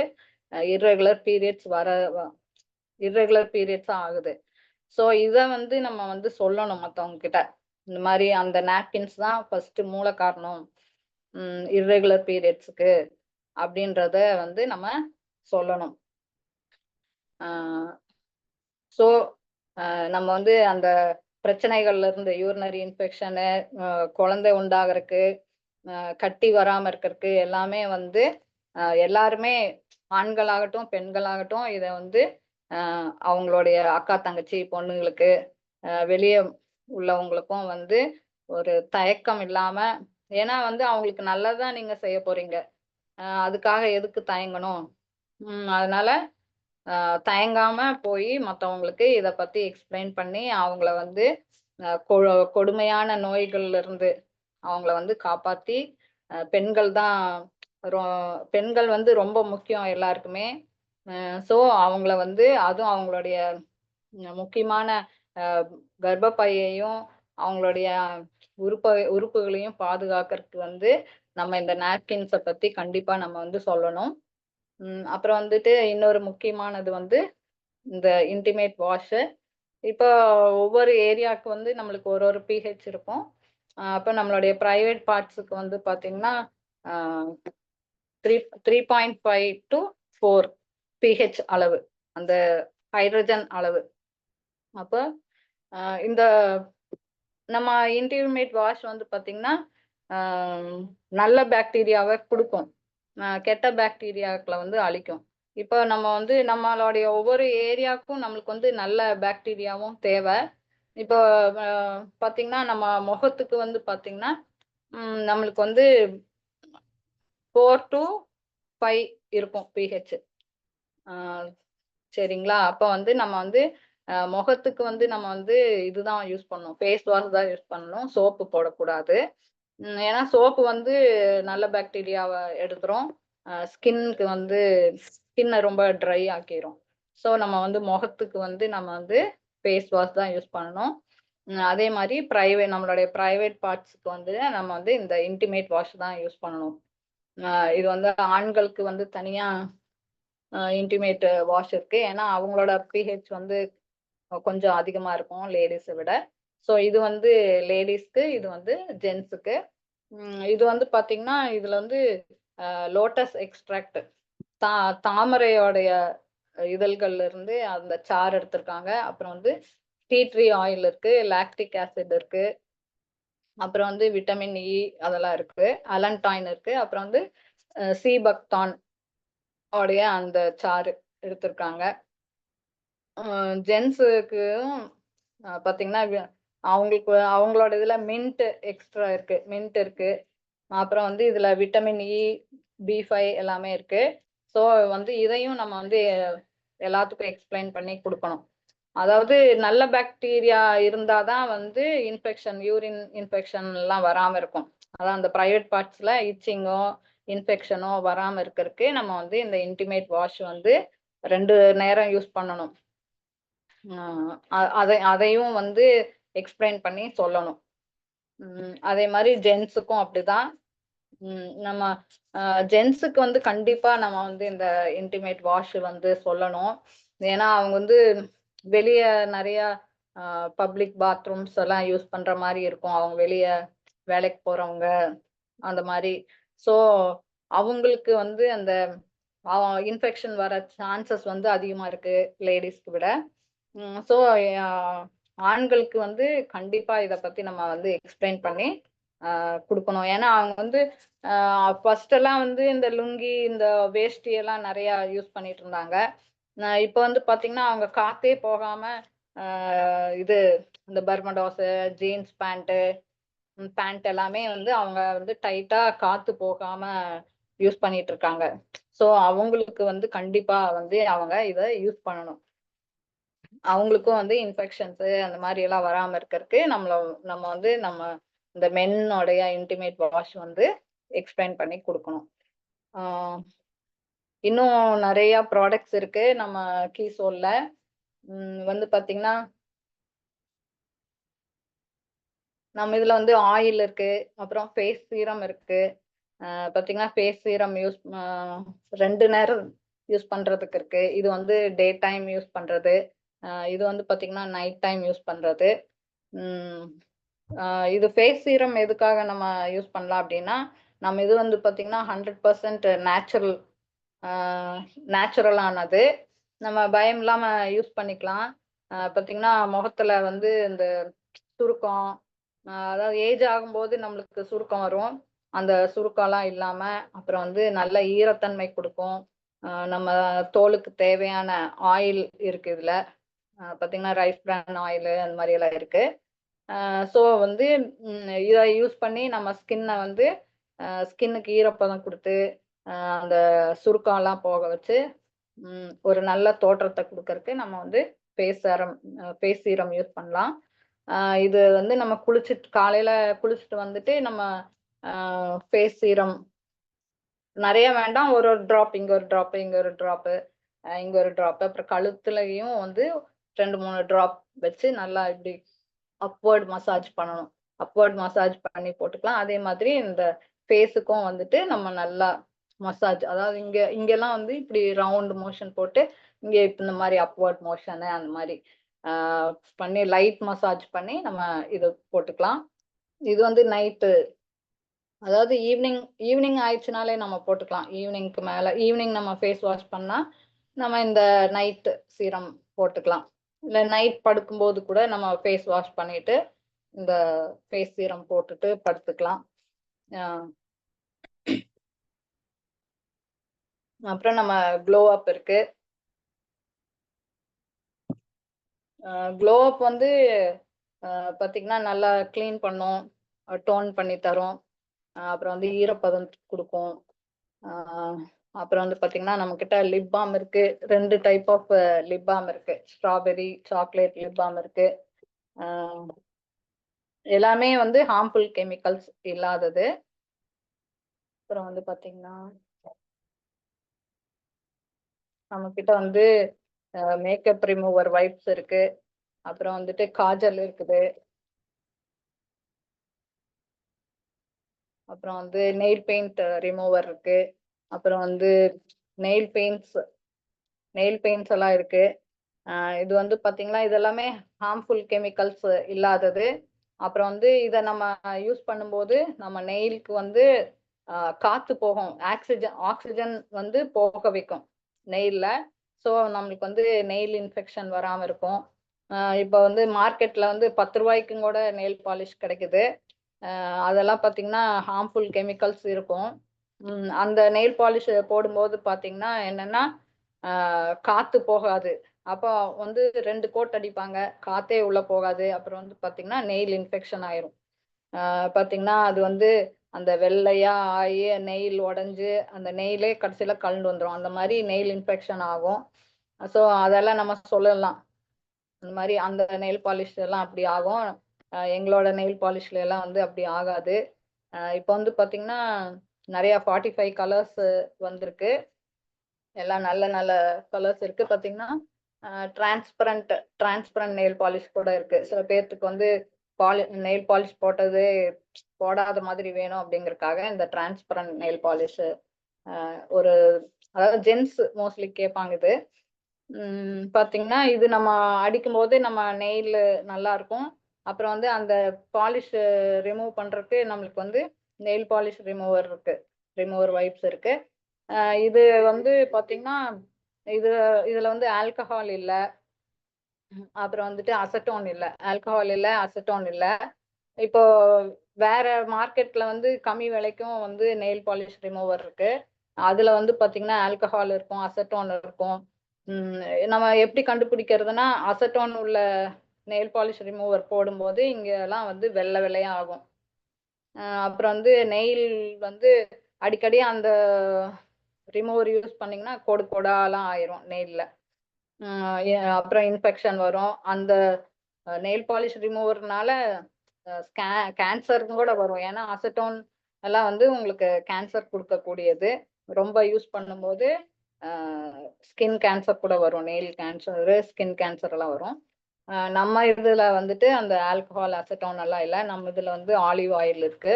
இர்ரெகுலர் பீரியட்ஸ் ஆகுது. ஸோ இதை வந்து நம்ம வந்து சொல்லணும் மற்றவங்க கிட்ட, இந்த மாதிரி அந்த நாப்கின்ஸ் தான் ஃபர்ஸ்ட் மூல காரணம் இர்ரெகுலர் பீரியட்ஸுக்கு அப்படின்றத வந்து நம்ம சொல்லணும். ஸோ நம்ம வந்து அந்த பிரச்சனைகள்ல இருந்து யூரினரி இன்ஃபெக்ஷனு, குழந்தை உண்டாகிறதுக்கு, கட்டி வராம இருக்கிறதுக்கு எல்லாமே வந்து எல்லாருமே ஆண்களாகட்டும் பெண்களாகட்டும் இதை வந்து அவங்களுடைய அக்கா தங்கச்சி பொண்ணுங்களுக்கு வெளியே உள்ளவங்களுக்கும் வந்து ஒரு தயக்கம் இல்லாம, ஏன்னா வந்து அவங்களுக்கு நல்லதான் நீங்க செய்ய போறீங்க, அதுக்காக எதுக்கு தயங்கணும்? அதனால தயங்காம போய் மற்றவங்களுக்கு இதை பத்தி எக்ஸ்பிளைன் பண்ணி அவங்கள வந்து கொடுமையான நோய்கள்ல இருந்து அவங்கள வந்து காப்பாத்தி, பெண்கள் தான் பெண்கள் வந்து ரொம்ப முக்கியம் எல்லாருக்குமே. ஸோ அவங்கள வந்து அதுவும் அவங்களுடைய முக்கியமான கர்ப்பப்பையையும் அவங்களுடைய உறுப்புகளையும் பாதுகாக்கிறதுக்கு வந்து நம்ம இந்த நாப்கின்ஸை பத்தி கண்டிப்பா நம்ம வந்து சொல்லணும். அப்புறம் வந்துட்டு இன்னொரு முக்கியமானது வந்து இந்த இன்டிமேட் வாஷ். இப்போ ஒவ்வொரு ஏரியாவுக்கு வந்து நம்மளுக்கு ஒரு பிஹெச் இருக்கும். அப்போ நம்மளுடைய ப்ரைவேட் பார்ட்ஸுக்கு வந்து பார்த்தீங்கன்னா 3.5 to 4 pH அளவு, அந்த ஹைட்ரஜன் அளவு. அப்போ இந்த நம்ம இன்டிமேட் வாஷ் வந்து பார்த்தீங்கன்னா நல்ல பாக்டீரியாவை கொடுக்கும், கெட்ட பாக்டீரியாக்களை வந்து அழிக்கும். இப்போ நம்ம வந்து நம்மளுடைய ஒவ்வொரு ஏரியாவுக்கும் நம்மளுக்கு வந்து நல்ல பாக்டீரியாவும் தேவை. இப்போ பார்த்தீங்கன்னா நம்ம முகத்துக்கு வந்து பார்த்தீங்கன்னா நம்மளுக்கு வந்து 4 to 5 இருக்கும் பிஹெச். சரிங்களா? அப்போ வந்து நம்ம வந்து முகத்துக்கு வந்து நம்ம வந்து இதுதான் யூஸ் பண்ணணும், ஃபேஸ் வாஷ் தான் யூஸ் பண்ணணும், சோப்பு போடக்கூடாது. ஏன்னா சோப்பு வந்து நல்ல பாக்டீரியாவை எடுத்துரும், ஸ்கின்னுக்கு வந்து ஸ்கின்னை ரொம்ப ட்ரை ஆக்கிரும். ஸோ நம்ம வந்து முகத்துக்கு வந்து நம்ம வந்து ஃபேஸ் வாஷ் தான் யூஸ் பண்ணணும். அதே மாதிரி நம்மளுடைய ப்ரைவேட் பார்ட்ஸுக்கு வந்து நம்ம வந்து இந்த இன்டிமேட் வாஷ் தான் யூஸ் பண்ணணும். இது வந்து ஆண்களுக்கு வந்து தனியா இன்டிமேட் வாஷ் இருக்கு, ஏன்னா அவங்களோட பிஹெச் வந்து கொஞ்சம் அதிகமா இருக்கும் லேடிஸை விட. ஸோ இது வந்து லேடிஸ்க்கு, இது வந்து ஜென்ஸுக்கு. இது வந்து பாத்தீங்கன்னா இதுல வந்து லோட்டஸ் எக்ஸ்ட்ராக்ட், தாமரையோடைய இதழ்கள்ல இருந்து அந்த சாறு எடுத்திருக்காங்க. அப்புறம் வந்து டீ ட்ரீ ஆயில் இருக்கு, லாக்டிக் ஆசிட் இருக்கு, அப்புறம் வந்து விட்டமின் இ அதெல்லாம் இருக்கு, அலன்டாயின் இருக்கு, அப்புறம் வந்து சீபக்தான் உடைய அந்த சாறு எடுத்திருக்காங்க. ஜென்ஸுக்கு பாத்தீங்கன்னா அவங்களுக்கு அவங்களோட இதுல மின்ட் எக்ஸ்ட்ரா இருக்கு, மின்ட் இருக்கு, அப்புறம் வந்து இதுல விட்டமின் இ, B5 எல்லாமே இருக்கு. ஸோ வந்து இதையும் நம்ம வந்து எல்லாத்துக்கும் எக்ஸ்பிளைன் பண்ணி கொடுக்கணும். அதாவது நல்ல பாக்டீரியா இருந்தாதான் வந்து இன்ஃபெக்ஷன், யூரின் இன்ஃபெக்ஷன் எல்லாம் வராம இருக்கும். அதான் அந்த ப்ரைவேட் பார்ட்ஸ்ல இச்சிங்கோ இன்ஃபெக்ஷனோ வராம இருக்கிறதுக்கு நம்ம வந்து இந்த இன்டிமேட் வாஷ் வந்து 2 நேரம் யூஸ் பண்ணணும். அதையும் வந்து எக்ஸ்பிளைன் பண்ணி சொல்லணும். அதே மாதிரி ஜென்ஸுக்கும் அப்படிதான். நம்ம ஜென்ஸுக்கு வந்து கண்டிப்பா நம்ம வந்து இந்த இன்டிமேட் வாஷ் வந்து சொல்லணும். ஏன்னா அவங்க வந்து வெளிய நிறைய பப்ளிக் பாத்ரூம்ஸ் எல்லாம் யூஸ் பண்ற மாதிரி இருக்கும். அவங்க வெளிய வேலைக்கு போறவங்க அந்த மாதிரி. ஸோ அவங்களுக்கு வந்து அந்த இன்ஃபெக்ஷன் வர சான்சஸ் வந்து அதிகமா இருக்கு லேடிஸ்க்கு விட. ஸோ ஆண்களுக்கு வந்து கண்டிப்பா இத பத்தி நம்ம வந்து எக்ஸ்பிளைன் பண்ணி குடுக்கணும். ஏன்னா அவங்க வந்து ஃபர்ஸ்ட் எல்லாம் வந்து இந்த லுங்கி, இந்த வேஷ்டி எல்லாம் நிறைய யூஸ் பண்ணிட்டு இருந்தாங்க. இப்ப வந்து பாத்தீங்கன்னா அவங்க காத்தே போகாம இது இந்த பர்மடோஸ், ஜீன்ஸ் பேண்ட் எல்லாமே வந்து அவங்க வந்து டைட்டா காத்து போகாம யூஸ் பண்ணிட்டு இருக்காங்க. ஸோ அவங்களுக்கு வந்து கண்டிப்பா வந்து அவங்க இத யூஸ் பண்ணணும். அவங்களுக்கும் வந்து இன்ஃபெக்ஷன்ஸ் அந்த மாதிரி எல்லாம் வராம இருக்கறதுக்கு நம்ம வந்து இந்த மென்னோடைய இன்டிமேட் வாஷ் வந்து எக்ஸ்பிளைன் பண்ணி கொடுக்கணும். இன்னும் நிறைய ப்ராடக்ட்ஸ் இருக்கு நம்ம கீசோல்ல. வந்து பாத்தீங்கன்னா நம்ம இதுல வந்து ஆயில் இருக்கு, அப்புறம் ஃபேஸ் சீரம் இருக்கு. பாத்தீங்கன்னா ஃபேஸ் சீரம் 2 நேரம் யூஸ் பண்றதுக்கு இருக்கு. இது வந்து டே டைம் யூஸ் பண்றது, இது வந்து பாத்தீங்கன்னா நைட் டைம் யூஸ் பண்றது. இது ஃபேஸ் சீரம் எதுக்காக நம்ம யூஸ் பண்ணலாம் அப்படின்னா, நம்ம இது வந்து பாத்தீங்கன்னா 100% நேச்சுரலானது. நம்ம பயம் இல்லாம யூஸ் பண்ணிக்கலாம். பாத்தீங்கன்னா முகத்துல வந்து இந்த சுருக்கம், அதாவது ஏஜ் ஆகும்போது நம்மளுக்கு சுருக்கம் வரும். அந்த சுருக்கம்லாம் இல்லாம, அப்புறம் வந்து நல்ல ஈரத்தன்மை கொடுக்கும். நம்ம தோலுக்கு தேவையான ஆயில் இருக்கு இதுல. பாத்தீங்கன்னா ரைஸ் பிரான் ஆயில் அந்த மாதிரி எல்லாம் இருக்கு. ஸோ வந்து இதை யூஸ் பண்ணி நம்ம ஸ்கின்னுக்கு ஈரப்பதம் கொடுத்து அந்த சுருக்கம் எல்லாம் போக வச்சு ஒரு நல்ல தோற்றத்தை கொடுக்கறதுக்கு நம்ம வந்து ஃபேஸ் சீரம் யூஸ் பண்ணலாம். இது வந்து நம்ம காலையில குளிச்சுட்டு வந்துட்டு நம்ம ஃபேஸ் சீரம் நிறைய வேண்டாம், ஒரு டிராப், இங்க ஒரு டிராப், இங்க ஒரு டிராப், இங்க ஒரு டிராப், அப்புறம் கழுத்துலயும் வந்து 2-3 டிராப் வச்சு நல்லா இப்படி அப்வர்ட் மசாஜ் பண்ணணும். அப்வர்ட் மசாஜ் பண்ணி போட்டுக்கலாம். அதே மாதிரி இந்த ஃபேஸுக்கும் வந்துட்டு நம்ம நல்லா மசாஜ், அதாவது இங்கெல்லாம் வந்து இப்படி ரவுண்ட் மோஷன் போட்டு, இங்க இப்ப இந்த மாதிரி அப்வர்ட் மோஷன் அந்த மாதிரி பண்ணி லைட் மசாஜ் பண்ணி நம்ம இது போட்டுக்கலாம். இது வந்து நைட்டு, அதாவது ஈவினிங் ஆயிடுச்சுனாலே நம்ம போட்டுக்கலாம். ஈவினிங் நம்ம ஃபேஸ் வாஷ் பண்ணா நம்ம இந்த நைட் சீரம் போட்டுக்கலாம். இல்ல நைட் படுக்கும்போது கூட நம்ம ஃபேஸ் வாஷ் பண்ணிட்டு இந்த ஃபேஸ் சீரம் போட்டுட்டு படுத்துக்கலாம். அப்புறம் நம்ம க்ளோ அப் இருக்கு. க்ளோ அப் வந்து பாத்தீங்கன்னா நல்லா கிளீன் பண்ணும், டோன் பண்ணி தரும், அப்புறம் வந்து ஈரப்பதம் கொடுக்கும். அப்புறம் வந்து பாத்தீங்கன்னா நம்ம கிட்ட லிப் பாம் இருக்கு. 2 டைப் ஆஃப் லிப் பாம் இருக்கு. ஸ்ட்ராபெரி, சாக்லேட் லிப் பாம் இருக்கு. எல்லாமே வந்து ஹார்ம்ஃபுல் கெமிக்கல்ஸ் இல்லாதது. அப்புறம் வந்து பாத்தீங்கன்னா நம்ம கிட்ட வந்து மேக்கப் ரிமூவர் வைப்ஸ் இருக்கு. அப்புறம் வந்துட்டு காஜல் இருக்குது. அப்புறம் வந்து நெயில் பெயிண்ட் ரிமூவர் இருக்கு. அப்புறம் வந்து நெயில் பெயிண்ட்ஸ் எல்லாம் இருக்கு. இது வந்து பாத்தீங்கன்னா இது எல்லாமே ஹார்ம்ஃபுல் கெமிக்கல்ஸ் இல்லாதது. அப்புறம் வந்து இதை நம்ம யூஸ் பண்ணும்போது நம்ம நெயிலுக்கு வந்து காத்து போகும், ஆக்சிஜன் வந்து போக வைக்கும் நெயில்ல. ஸோ நம்மளுக்கு வந்து நெயில் இன்ஃபெக்ஷன் வராம இருக்கும். இப்போ வந்து மார்க்கெட்ல வந்து 10 ரூபாய்க்கும் கூட நெயில் பாலிஷ் கிடைக்குது. அதெல்லாம் பாத்தீங்கன்னா ஹார்ம்ஃபுல் கெமிக்கல்ஸ் இருக்கும். அந்த நெயில் பாலிஷ் போடும்போது பாத்தீங்கன்னா என்னன்னா காத்து போகாது. அப்போ வந்து 2 கோட் அடிப்பாங்க, காத்தே உள்ள போகாது. அப்புறம் வந்து பாத்தீங்கன்னா நெயில் இன்ஃபெக்ஷன் ஆயிரும். பாத்தீங்கன்னா அது வந்து அந்த வெள்ளையா ஆகி நெயில் உடைஞ்சு அந்த நெயிலே கடைசியில கலந்து வந்துடும். அந்த மாதிரி நெயில் இன்ஃபெக்ஷன் ஆகும். ஸோ அதெல்லாம் நம்ம சொல்லலாம், அந்த மாதிரி அந்த நெயில் பாலிஷ் எல்லாம் அப்படி ஆகும். எங்களோட நெயில் பாலிஷ்ல எல்லாம் வந்து அப்படி ஆகாது. இப்போ வந்து பாத்தீங்கன்னா நிறைய 45 கலர்ஸ் வந்திருக்கு. எல்லாம் நல்ல நல்ல கலர்ஸ் இருக்கு. பாத்தீங்கன்னா டிரான்ஸ்பரண்ட் நெயில் பாலிஷ் கூட இருக்கு. சில பேர்த்துக்கு வந்து நெயில் பாலிஷ் போட்டது போடாத மாதிரி வேணும் அப்படிங்கறக்காக இந்த டிரான்ஸ்பரண்ட் நெயில் பாலிஷ் ஒரு அதாவது ஜென்ஸ் மோஸ்ட்லி கேட்பாங்க இது. பாத்தீங்கன்னா இது நம்ம அடிக்கும் போது நம்ம நெயில் நல்லா இருக்கும். அப்புறம் வந்து அந்த பாலிஷ் ரிமூவ் பண்றதுக்கு நம்மளுக்கு வந்து நெயில் பாலிஷ் ரிமூவர் வைப்ஸ் இருக்கு. இது வந்து பாத்தீங்கன்னா இதுல வந்து ஆல்கஹால் இல்ல, அப்புறம் வந்துட்டு அசட்டோன் இல்ல, ஆல்கஹால் இல்ல, அசட்டோன் இல்ல. இப்போ வேற மார்க்கெட்ல வந்து கம்மி விலைக்கும் வந்து நெயில் பாலிஷ் ரிமூவர் இருக்கு. அதுல வந்து பாத்தீங்கன்னா ஆல்கஹால் இருக்கும், அசட்டோன் இருக்கும். நம்ம எப்படி கண்டுபிடிக்கிறதுனா அசட்டோன் உள்ள நெயில் பாலிஷ் ரிமூவர் போடும்போது இங்க எல்லாம் வந்து வெள்ளை வெள்ளையா ஆகும். அப்புறம் வந்து நெயில் வந்து அடிக்கடி அந்த ரிமூவர் யூஸ் பண்ணீங்கன்னா கோடு கோடாலாம் ஆயிரும் நெயில்ல. அப்புறம் இன்ஃபெக்ஷன் வரும். அந்த நெயில் பாலிஷ் ரிமூவர்னால கேன்சர் கூட வரும். ஏன்னா அசட்டோன் எல்லாம் வந்து உங்களுக்கு கேன்சர் கொடுக்கக்கூடியது. ரொம்ப யூஸ் பண்ணும்போது ஸ்கின் கேன்சர் கூட வரும். நெயில் கேன்சர், ஸ்கின் கேன்சர் எல்லாம் வரும். நம்ம இதுல வந்துட்டு அந்த ஆல்கஹால், அசட்டோன் எல்லாம் இல்லை. நம்ம இதுல வந்து ஆலிவ் ஆயில் இருக்கு.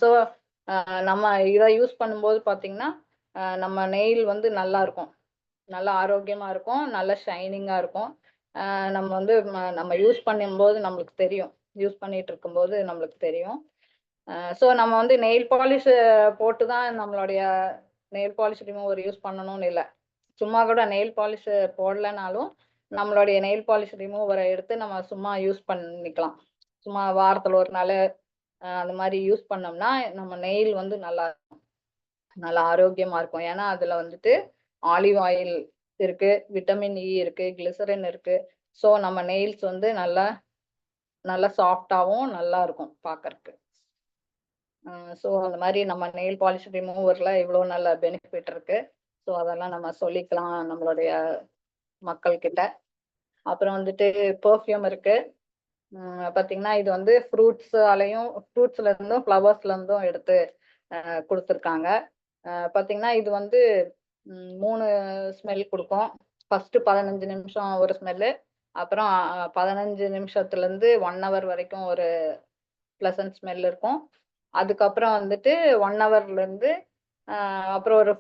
ஸோ நம்ம இதை யூஸ் பண்ணும்போது பாத்தீங்கன்னா நம்ம நெயில் வந்து நல்லா இருக்கும், நல்லா ஆரோக்கியமா இருக்கும், நல்ல ஷைனிங்கா இருக்கும். நம்ம வந்து நம்ம யூஸ் பண்ணும்போது நம்மளுக்கு தெரியும், யூஸ் பண்ணிட்டு இருக்கும்போது நம்மளுக்கு தெரியும். ஸோ நம்ம வந்து நெயில் பாலிஷ் போட்டு தான் நம்மளுடைய நெயில் பாலிஷ் ரிமூவர் யூஸ் பண்ணணும்னு இல்லை. சும்மா கூட நெயில் பாலிஷ் போடலைனாலும் நம்மளுடைய நெயில் பாலிஷ் ரிமூவரை எடுத்து நம்ம சும்மா யூஸ் பண்ணிக்கலாம். சும்மா வாரத்துல ஒரு நாள் அந்த மாதிரி யூஸ் பண்ணோம்னா நம்ம நெயில் வந்து நல்லா ஆரோக்கியமா இருக்கும். ஏன்னா அதுல வந்துட்டு ஆலிவ் ஆயில் இருக்கு, விட்டமின் இ இருக்கு, கிளிசரின் இருக்கு. ஸோ நம்ம நெயில்ஸ் வந்து நல்லா சாஃப்டாவும் நல்லா இருக்கும் பார்க்கறதுக்கு. ஸோ அந்த மாதிரி நம்ம நெயில் பாலிஷ் ரிமூவர்ல இவ்வளோ நல்ல பெனிஃபிட் இருக்கு. ஸோ அதெல்லாம் நம்ம சொல்லிக்கலாம் நம்மளுடைய மக்கள் கிட்ட. அப்புறம் வந்துட்டு பெர்ஃப்யூம் இருக்கு. பாத்தீங்கன்னா இது வந்து ஃப்ரூட்ஸ்ல இருந்தும் ஃப்ளவர்ஸ்ல இருந்தும் எடுத்து கொடுத்துருக்காங்க. பாத்தீங்கன்னா இது வந்து 3 ஸ்மெல் கொடுக்கும். ஃபர்ஸ்ட் 15 நிமிஷம் ஒரு ஸ்மெல்லு, அப்புறம் 15 நிமிஷத்துல இருந்து 1 ஹவர் வரைக்கும் ஒரு பிளசன்ட் ஸ்மெல் இருக்கும். அதுக்கப்புறம் வந்துட்டு 1 ஹவர்ல இருந்து அப்புறம் ஒரு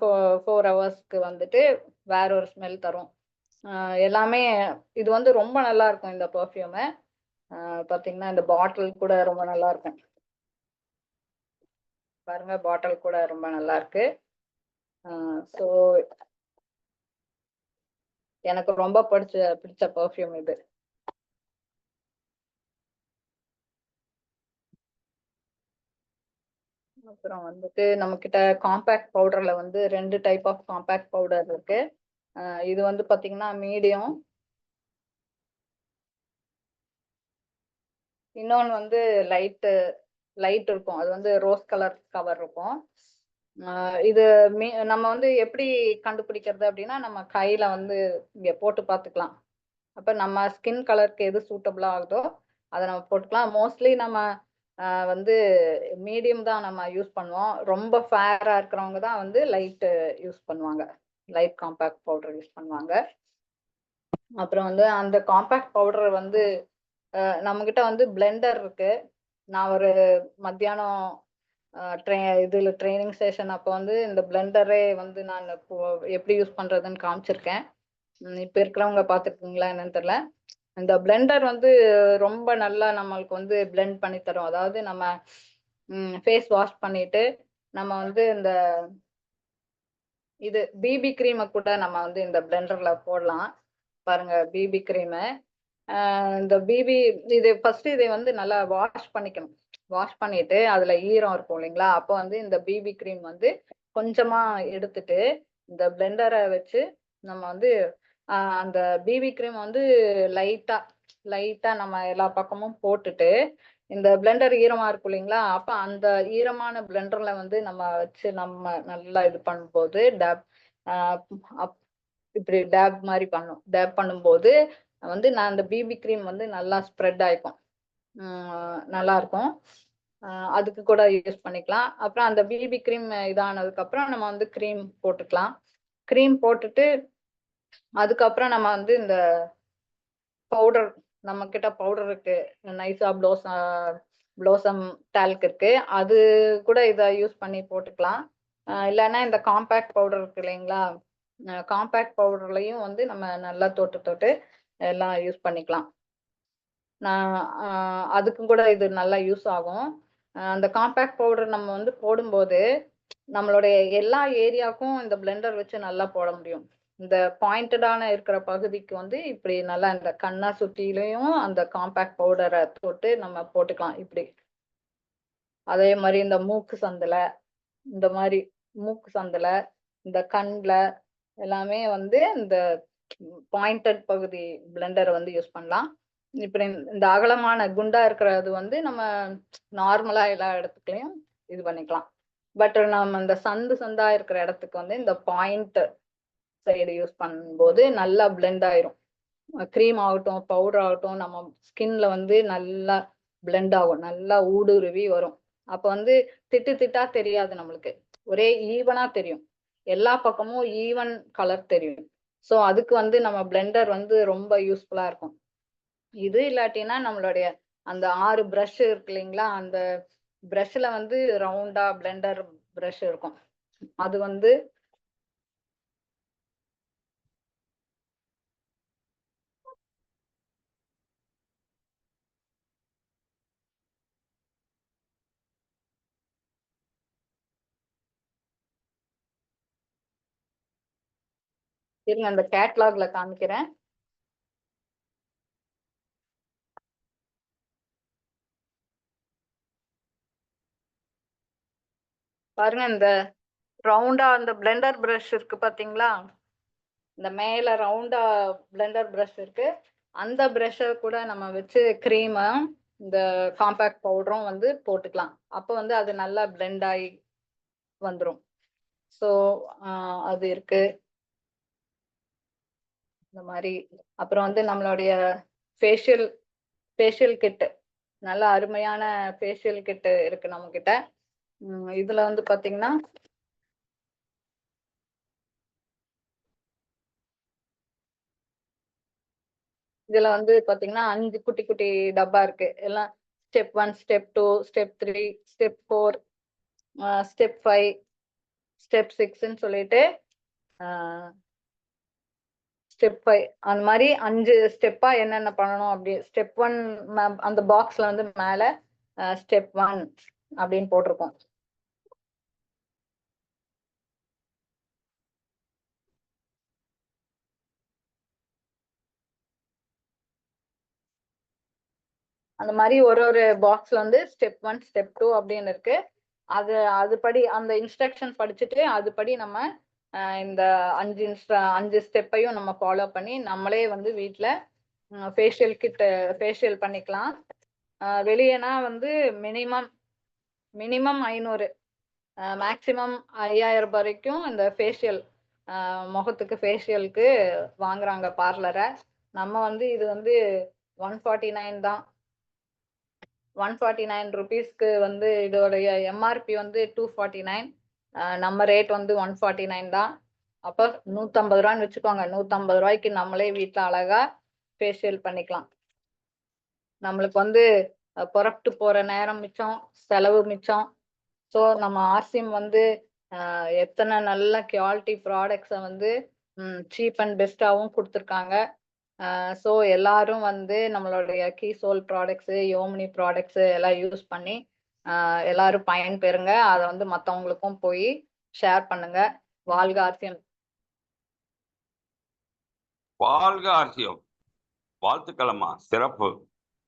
4 ஹவர்ஸ்க்கு வந்துட்டு வேற ஒரு ஸ்மெல் தரும். எல்லாமே இது வந்து ரொம்ப நல்லா இருக்கும் இந்த பெர்ஃப்யூம். பாத்தீங்கன்னா இந்த பாட்டில் கூட ரொம்ப நல்லா இருக்கும். பாருங்க, பாட்டில் கூட ரொம்ப நல்லா இருக்கு. ஸோ எனக்கு ரொம்ப பிடிச்ச பெர்ஃப்யூம் இது. அப்புறம் வந்துட்டு நம்ம கிட்ட காம்பேக்ட் பவுடர்ல வந்து 2 டைப் ஆஃப் காம்பேக்ட் பவுடர் இருக்கு. இது வந்து பாத்தீங்கன்னா மீடியம், இன்னொன்னு வந்து லைட் இருக்கும். அது வந்து ரோஸ் கலர் கவர் இருக்கும். இது நம்ம வந்து எப்படி கண்டுபிடிக்கிறது அப்படின்னா நம்ம கையில வந்து இங்க போட்டு பார்த்துக்கலாம். அப்ப நம்ம ஸ்கின் கலருக்கு எது சூட்டபிளா ஆகுதோ அதை நம்ம போட்டுக்கலாம். மோஸ்ட்லி நம்ம வந்து மீடியம் தான் நம்ம யூஸ் பண்ணுவோம். ரொம்ப ஃபேரா இருக்கிறவங்க தான் வந்து லைட் யூஸ் பண்ணுவாங்க, லைட் காம்பேக்ட் பவுடர் யூஸ் பண்ணுவாங்க. அப்புறம் வந்து அந்த காம்பேக்ட் பவுடர் வந்து நம்ம கிட்ட வந்து பிளெண்டர் இருக்கு. நான் ஒரு மத்தியானம் இதுல ட்ரைனிங் செஷன் அப்போ வந்து இந்த பிளெண்டரே வந்து நான் எப்படி யூஸ் பண்றதுன்னு காமிச்சிருக்கேன். இப்ப இருக்கிறவங்க பார்த்துருக்கீங்களா என்னன்னு தெரியல. இந்த பிளெண்டர் வந்து ரொம்ப நல்லா நம்மளுக்கு வந்து பிளெண்ட் பண்ணி தரும். அதாவது நம்ம ஃபேஸ் வாஷ் பண்ணிட்டு நம்ம வந்து இந்த இது பிபி கிரீமை கூட நம்ம வந்து இந்த பிளெண்டர்ல போடலாம். பாருங்க, பிபி கிரீமு. இந்த பிபி இது ஃபர்ஸ்ட் இதை வந்து நல்லா வாஷ் பண்ணிக்கணும். வாஷ் பண்ணிட்டு அதுல ஈரம் இருக்கும் இல்லைங்களா, அப்போ வந்து இந்த பிபி கிரீம் வந்து கொஞ்சமா எடுத்துட்டு இந்த பிளெண்டரை வச்சு நம்ம வந்து அந்த பிபி கிரீம் வந்து லைட்டா நம்ம எல்லா பக்கமும் போட்டுட்டு இந்த பிளெண்டர் ஈரமா இருக்கும் இல்லைங்களா, அப்ப அந்த ஈரமான பிளெண்டர்ல வந்து நம்ம வச்சு நம்ம நல்லா இது பண்ணும்போது இப்படி டேப் மாதிரி டேப் பண்ணும்போது வந்து நான் அந்த பிபி கிரீம் வந்து நல்லா ஸ்ப்ரெட் ஆயிக்கும், நல்லா இருக்கும். அதுக்கு கூட யூஸ் பண்ணிக்கலாம். அப்புறம் அந்த பிபி கிரீம் இதானதுக்கு அப்புறம் நம்ம வந்து கிரீம் போட்டுக்கலாம். கிரீம் போட்டுட்டு அதுக்கப்புறம் நம்ம வந்து இந்த பவுடர் நம்ம கிட்ட பவுடர் இருக்கு, நைசா ப்ளோசம் டால்க் இருக்கு, அது கூட இதை யூஸ் பண்ணி போட்டுக்கலாம். இல்லைன்னா இந்த காம்பேக்ட் பவுடர் இருக்கு இல்லைங்களா, காம்பேக்ட் பவுடர்லையும் வந்து நம்ம நல்லா தொட்டு எல்லாம் யூஸ் பண்ணிக்கலாம். நான் அதுக்கும் கூட இது நல்லா யூஸ் ஆகும். அந்த காம்பேக்ட் பவுடர் நம்ம வந்து போடும்போது நம்மளுடைய எல்லா ஏரியாவுக்கும் இந்த பிளெண்டர் வச்சு நல்லா போட முடியும். இந்த பாயிண்டடான இருக்கிற பகுதிக்கு வந்து இப்படி நல்லா இந்த கண்ணா சுத்திலையும் அந்த காம்பேக்ட் பவுடரை தொட்டு நம்ம போட்டுக்கலாம் இப்படி. அதே மாதிரி இந்த மூக்கு சந்தில, இந்த மாதிரி மூக்கு சந்தில, இந்த கண்ல எல்லாமே வந்து இந்த பாயிண்டட் பகுதி பிளெண்டரை வந்து யூஸ் பண்ணலாம். இப்படி இந்த அகலமான குண்டா இருக்கிறது வந்து நம்ம நார்மலா எல்லா இடத்துக்குலயும் இது பண்ணிக்கலாம். பட் நம்ம இந்த சந்தா இருக்கிற இடத்துக்கு வந்து இந்த பாயிண்ட் சைடு யூஸ் பண்ணும்போது நல்லா பிளெண்ட் ஆயிரும். க்ரீம் ஆகட்டும், பவுடர் ஆகட்டும், நம்ம ஸ்கின்ல வந்து நல்லா பிளெண்ட் ஆகும், நல்லா ஊடுருவி வரும். அப்ப வந்து திட்டா தெரியாது, நம்மளுக்கு ஒரே ஈவனா தெரியும், எல்லா பக்கமும் ஈவன் கலர் தெரியும். ஸோ அதுக்கு வந்து நம்ம பிளெண்டர் வந்து ரொம்ப யூஸ்ஃபுல்லா இருக்கும். இது இல்லாட்டினா நம்மளுடைய அந்த 6 பிரஷ் இருக்கு இல்லைங்களா, அந்த பிரஷ்ல வந்து ரவுண்டா பிளெண்டர் பிரஷ் இருக்கும், அது வந்து இருங்க அந்த கேட்லாக்ல காமிக்கிறேன். பாருங்க, இந்த ரவுண்டா அந்த பிளெண்டர் பிரஷ் இருக்கு பாத்தீங்களா, இந்த மேல ரவுண்டா பிளெண்டர் பிரஷ் இருக்கு, அந்த பிரஷை கூட நம்ம வச்சு க்ரீமும் இந்த காம்பேக்ட் பவுடரும் வந்து போட்டுக்கலாம். அப்போ வந்து அது நல்லா பிளெண்ட் ஆகி வந்துடும். ஸோ அது இருக்கு இந்த மாதிரி. அப்புறம் வந்து நம்மளுடைய ஃபேஷியல் கிட், நல்ல அருமையான ஃபேஷியல் கிட் இருக்கு நம்ம கிட்ட. இதுல வந்து பாத்தீங்கன்னா இதுல வந்து பாத்தீங்கன்னா 5 குட்டி குட்டி டப்பா இருக்கு. எல்லாம் step 1, step 2, step 3, step 4, step 5, step 6ன்னு சொல்லிட்டு ஸ்டெப் 5 அந்த மாதிரி 5 ஸ்டெப்பா என்னென்ன பண்ணணும் அப்படி. ஸ்டெப் 1 அந்த பாக்ஸ்ல வந்து மேல ஸ்டெப் 1 அப்படின்னு போட்டிருக்கோம். அந்த மாதிரி ஒரு பாக்ஸ்ல வந்து ஸ்டெப் 1, ஸ்டெப் 2 அப்படின்னு இருக்கு. அதுபடி அந்த இன்ஸ்ட்ரக்ஷன் படிச்சுட்டு அதுபடி நம்ம இந்த 5 ஸ்டெப்பையும் நம்ம ஃபாலோ பண்ணி நம்மளே வந்து வீட்டில் ஃபேஷியல் பண்ணிக்கலாம். வெளியேனா வந்து மினிமம் 500, மேக்சிமம் 5000 வரைக்கும் இந்த ஃபேஷியல் முகத்துக்கு ஃபேஷியலுக்கு வாங்குறாங்க பார்லரை. நம்ம வந்து இது வந்து 149 தான், 149 ருபீஸ்க்கு வந்து இதோடைய எம்ஆர்பி வந்து 249, நம்ம ரேட் வந்து 149 தான். அப்போ 150 ரூபான்னு வச்சுக்கோங்க. 150 ரூபாய்க்கு நம்மளே வீட்டில் அழகா ஃபேஷியல் பண்ணிக்கலாம். நம்மளுக்கு வந்து புறப்பட்டு போற நேரம் மிச்சம், செலவு மிச்சம். ஸோ நம்ம ஆர்சிஎம் வந்து எத்தனை நல்ல குவாலிட்டி ப்ராடக்ட்ஸை வந்து சீப் அண்ட் பெஸ்டாகவும் கொடுத்துருக்காங்க. ஸோ எல்லாரும் வந்து நம்மளுடைய கீசோல் ப்ராடக்ட்ஸு, யோமினி ப்ராடக்ட்ஸு எல்லாம் யூஸ் பண்ணி எல்லாரும் பயன் பெறுங்க. அதை வந்து மற்றவங்களுக்கும் போய் ஷேர் பண்ணுங்க. வாழ்க ஆர்சிஎம். வாழ்க ஆர்சிஎம். வாழ்த்துக்களம்மா, சிறப்பு.